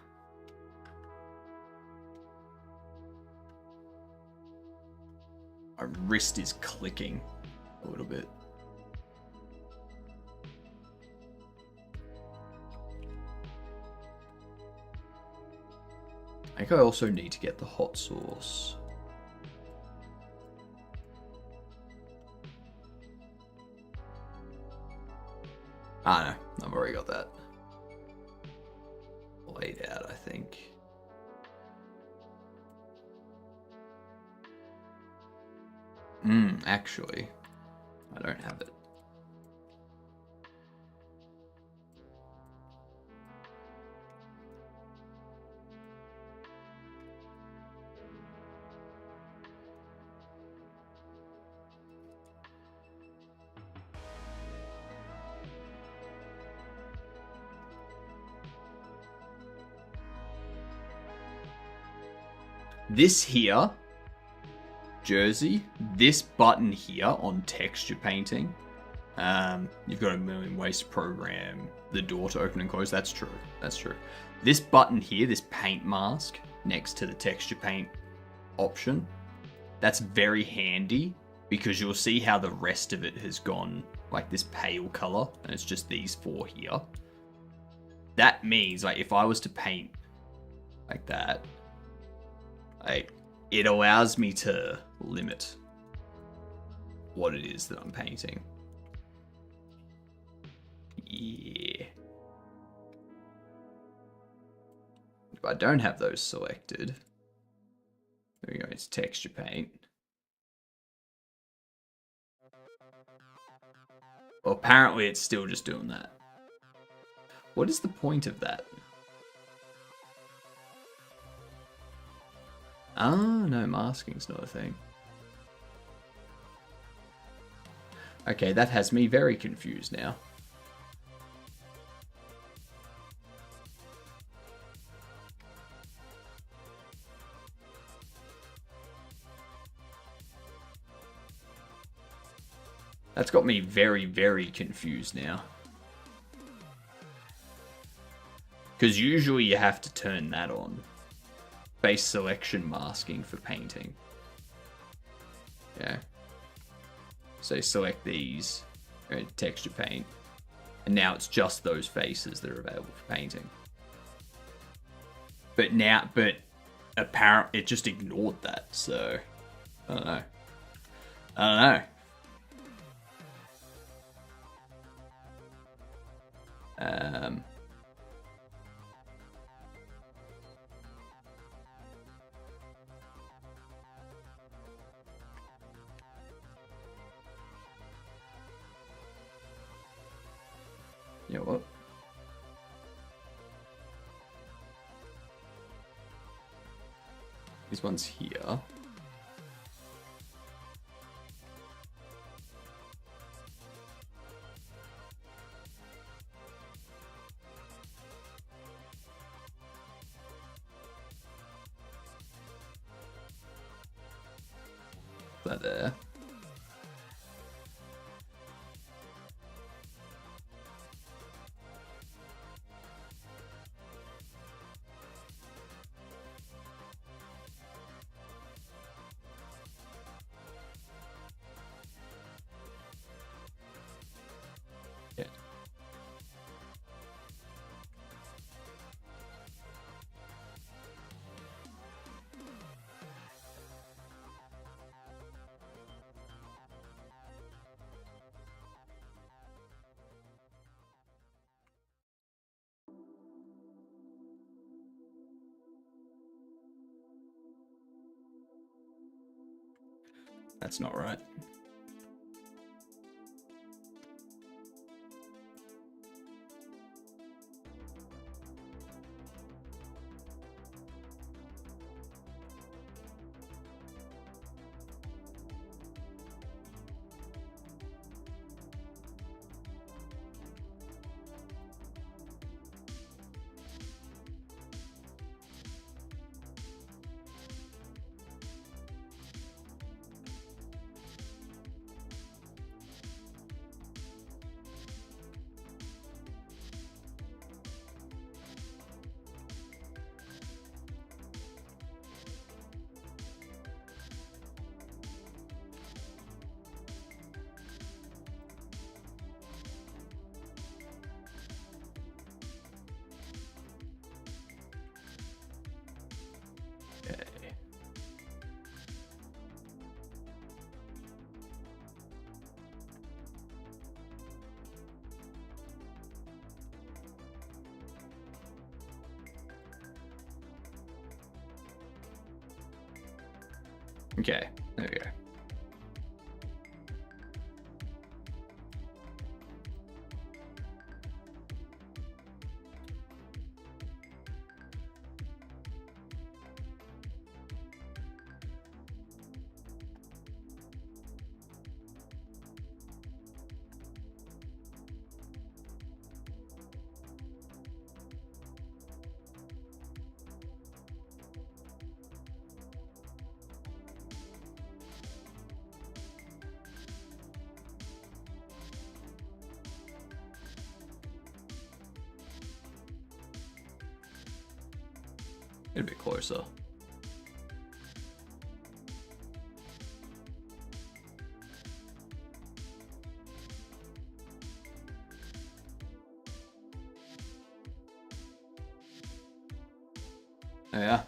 wrist is clicking a little bit. I think I also need to get the hot sauce. Ah, no, I've already got that laid out, I think. Actually, I don't have it. This here, Jersey, this button here on texture painting, you've got a million ways to program the door to open and close. That's true. That's true. This button here, this paint mask, next to the texture paint option. That's very handy because you'll see how the rest of it has gone like this pale color, and it's just these 4 here. That means like if I was to paint like that, like it allows me to limit what it is that I'm painting. Yeah. If I don't have those selected, there we go, it's texture paint. Well, apparently it's still just doing that. What is the point of that? Ah, no, masking's not a thing. Okay, that has me very confused now. That's got me very, very confused now. Because usually you have to turn that on. Face selection masking for painting. Yeah. So select these, texture paint, and now it's just those faces that are available for painting. But apparently it just ignored that, so I don't know. You know what? These ones here. That there. Yeah. That's not right. Okay, there we go. Get a bit closer. Oh yeah.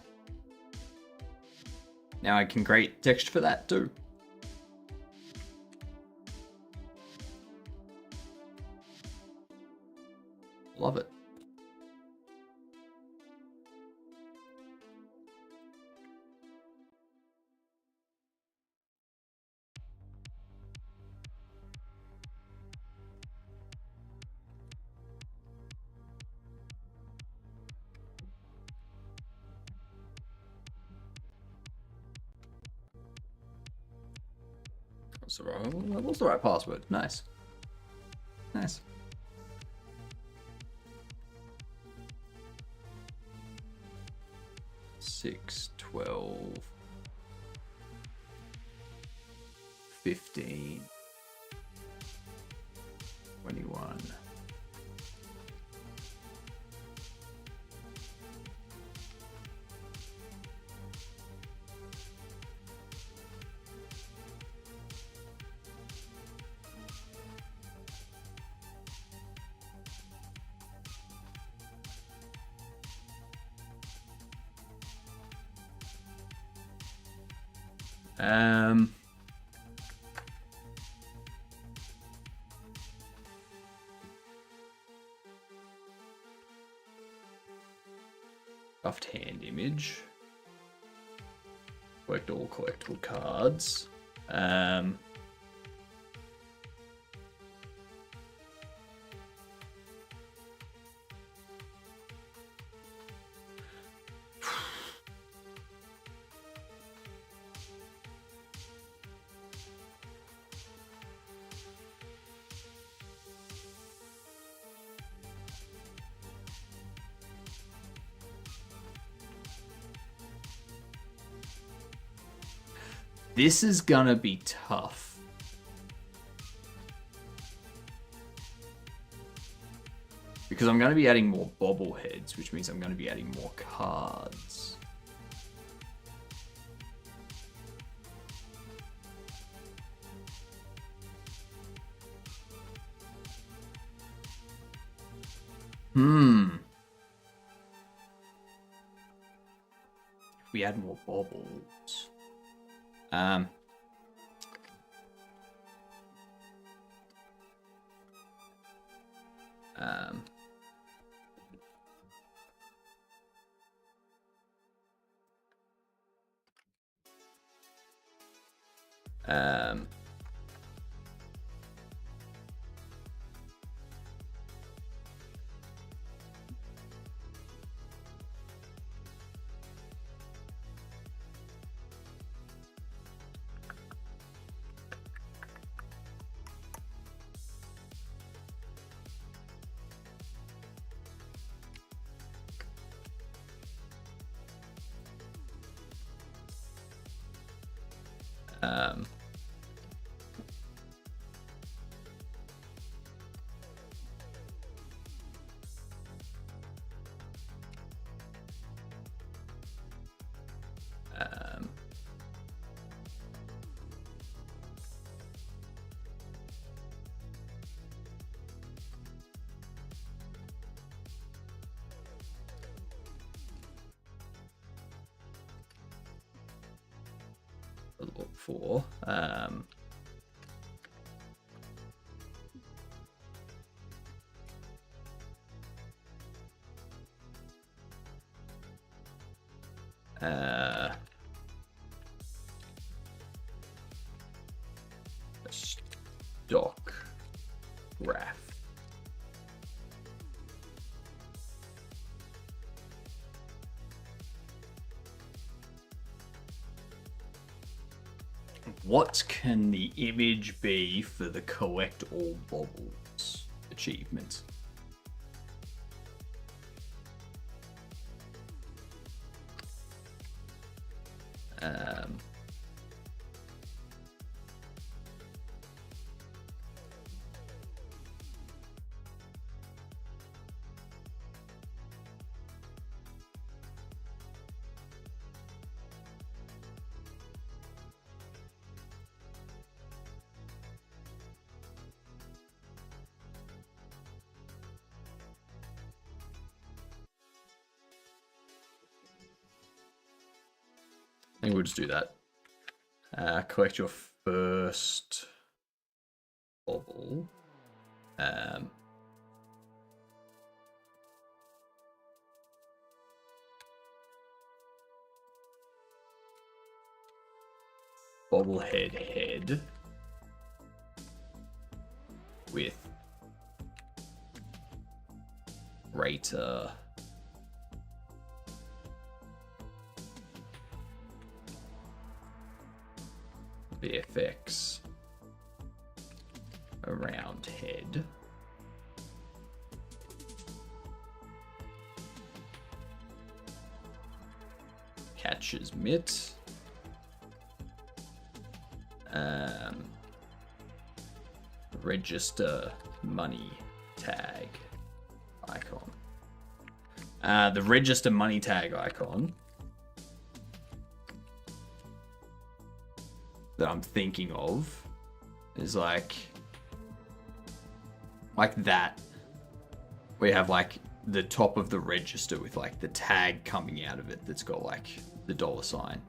Now I can create text for that too. Love it. What's the right password? Nice. Nice. Six, 12, 15, 21. Stuffed hand image. Collect all collectible cards. This is gonna be tough. Because I'm gonna be adding more bobbleheads, which means I'm gonna be adding more cards. If we add more bobbles. Um, look for a stock graph. What can the image be for the collect all bobbles achievement? think we'll just do that. Collect your first bobble. Bobblehead head with greater VFX around head. Catches mitt. Register money tag icon. The register money tag icon that I'm thinking of is like that. We have like the top of the register with like the tag coming out of it that's got like the $sign.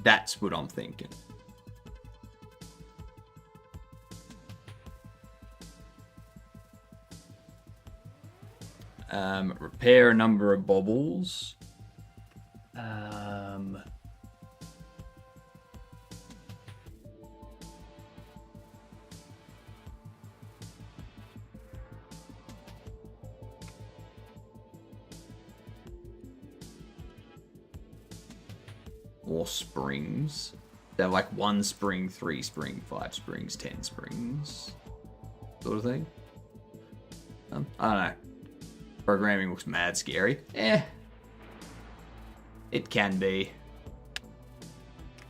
That's what I'm thinking. Repair a number of bobbles. More springs. They have like 1 spring, 3 spring, 5 springs, 10 springs. Sort of thing. I don't know. Programming looks mad scary. It can be.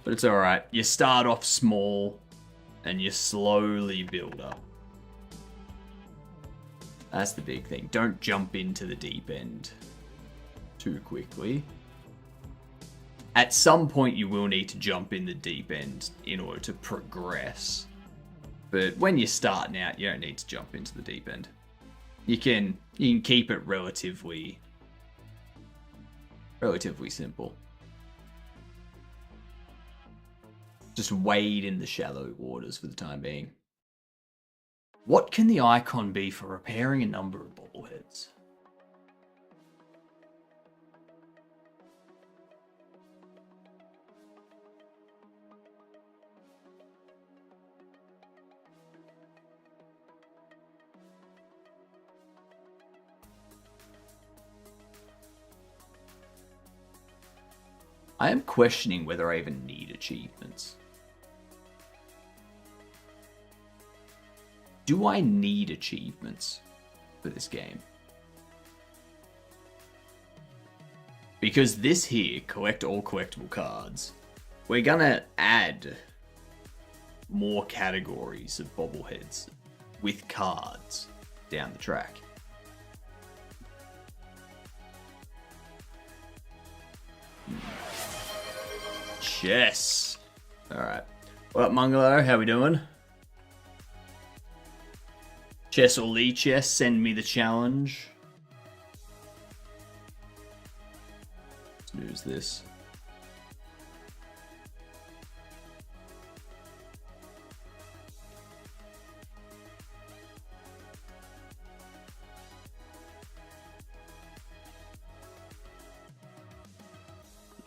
But it's alright. You start off small and you slowly build up. That's the big thing. Don't jump into the deep end too quickly. At some point you will need to jump in the deep end in order to progress. But when you're starting out, you don't need to jump into the deep end. You can keep it relatively simple. Just wade in the shallow waters for the time being. What can the icon be for repairing a number of bobbleheads? I am questioning whether I even need achievements. Do I need achievements for this game? Because this here, collect all collectible cards, we're gonna add more categories of bobbleheads with cards down the track. Chess. Alright. What up, Mungalo? How we doing? Chess or Lee Chess, send me the challenge. Let's snooze this.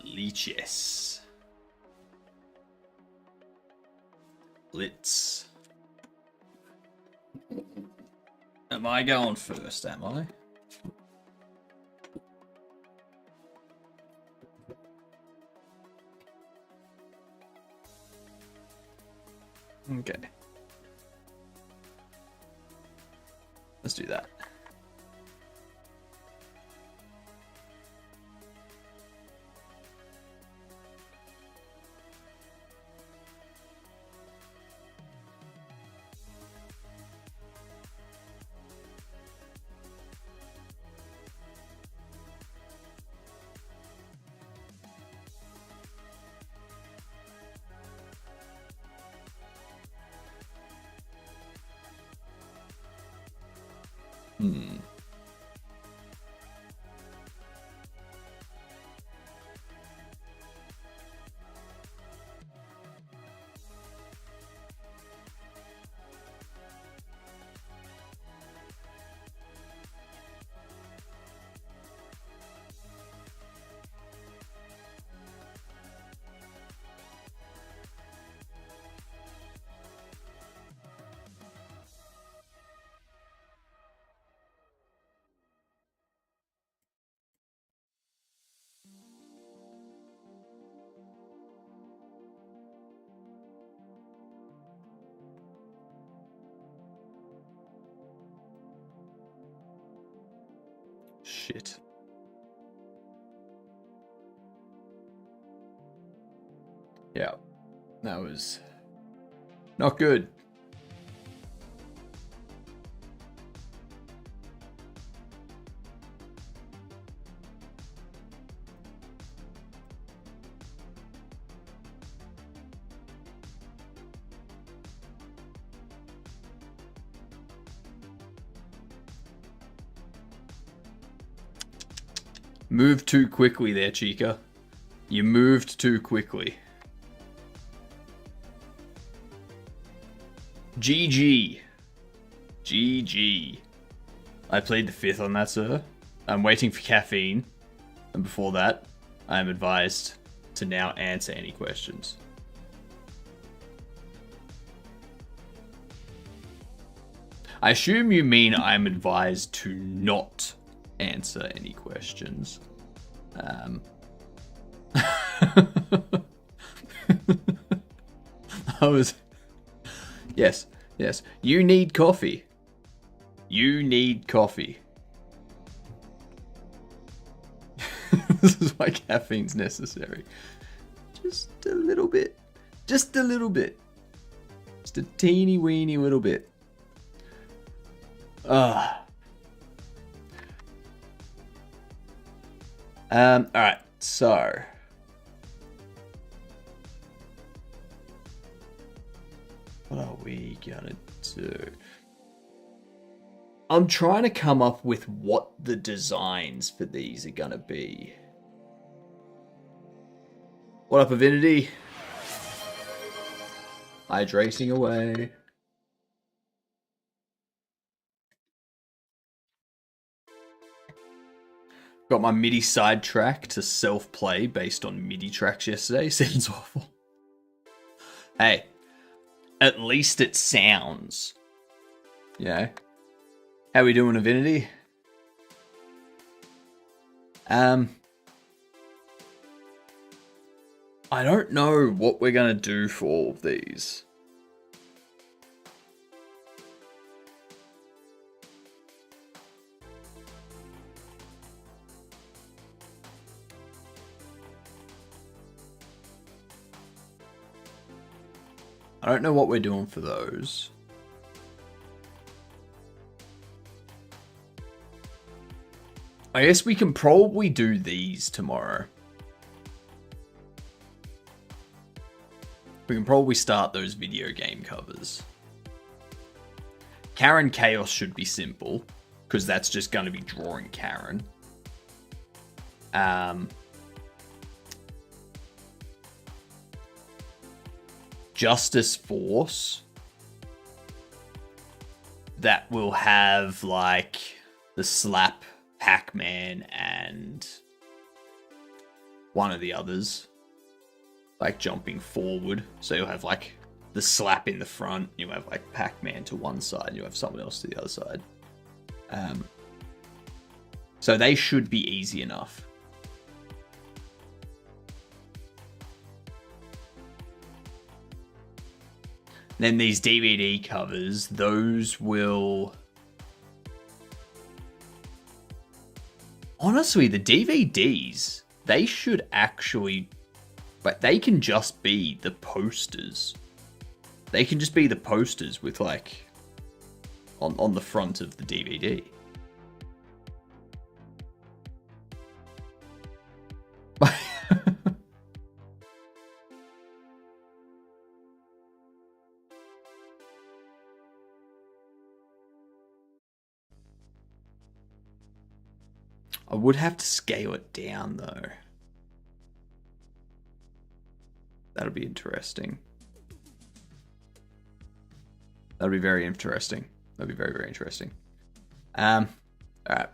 Lee Chess. Blitz. Am I going first, am I? Okay. Let's do that. Hmm. Shit. Yeah, that was not good. Moved too quickly there, Chica. You moved too quickly. GG. GG. I played the 5th on that, sir. I'm waiting for caffeine. And before that, I am advised to now answer any questions. I assume you mean I'm advised to not answer any questions. I was... Yes, yes. You need coffee. You need coffee. This is why caffeine's necessary. Just a little bit. Just a little bit. Just a teeny weeny little bit. Alright, so what are we gonna do? I'm trying to come up with what the designs for these are gonna be. What up, Avinity? Hydrating away. Got my MIDI sidetrack to self-play based on MIDI tracks yesterday. Sounds awful. Hey, at least it sounds. Yeah. How we doing, Avinity? I don't know what we're gonna do for all of these. I don't know what we're doing for those. I guess we can probably do these tomorrow. We can probably start those video game covers. Karen Chaos should be simple, because that's just going to be drawing Karen. Justice Force. That will have, like, the slap Pac-Man and one of the others. Like, jumping forward. So you'll have, like, the slap in the front. You have, like, Pac-Man to one side. And you have someone else to the other side. So they should be easy enough. Then these DVD covers, those will... Honestly, the DVDs, they should actually... But they can just be the posters. They can just be the posters with, like... On the front of the DVD. I would have to scale it down, though. That'll be interesting. That'll be very interesting. That'll be very, very interesting. Alright. I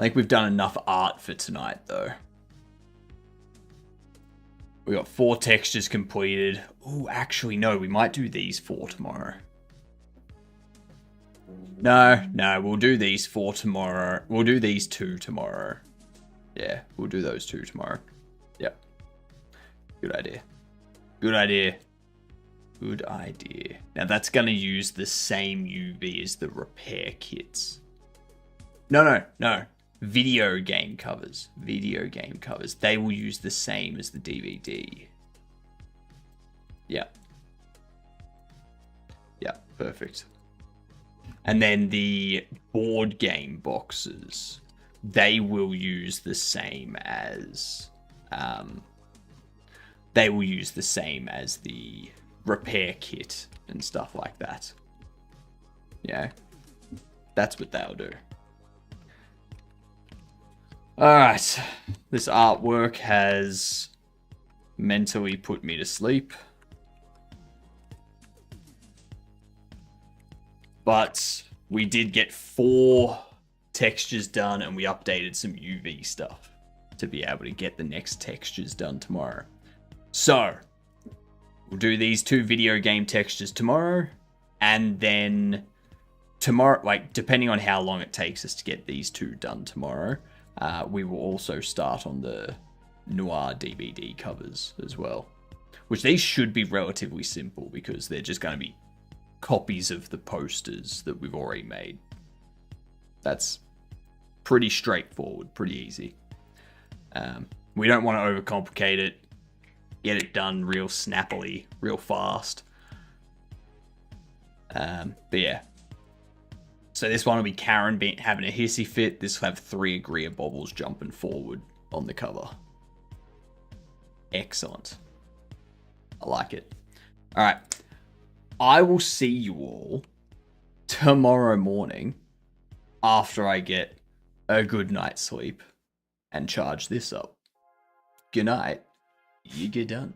think we've done enough art for tonight, though. We got 4 textures completed. Oh, actually, no. We might do these 4 tomorrow. No, we'll do these 4 tomorrow. We'll do these 2 tomorrow. Yeah, we'll do those 2 tomorrow. Yep. Good idea. Good idea. Good idea. Now, that's going to use the same UV as the repair kits. No. Video game covers. Video game covers. They will use the same as the DVD. Yeah. Yeah, perfect. And then the board game boxes, they will use the same as... they will use the same as the repair kit and stuff like that. Yeah. That's what they'll do. Alright. This artwork has mentally put me to sleep. But we did get 4 textures done and we updated some UV stuff to be able to get the next textures done tomorrow. So, we'll do these 2 video game textures tomorrow, and then tomorrow, like, depending on how long it takes us to get these 2 done tomorrow, we will also start on the Noir DVD covers as well. Which these should be relatively simple because they're just going to be copies of the posters that we've already made. That's pretty straightforward, pretty easy. We don't want to overcomplicate it. Get it done real snappily, real fast. But yeah. So this one will be Karen having a hissy fit. This will have 3 Agria Bobbles jumping forward on the cover. Excellent. I like it. Alright. I will see you all tomorrow morning after I get a good night's sleep and charge this up. Good night. You get done.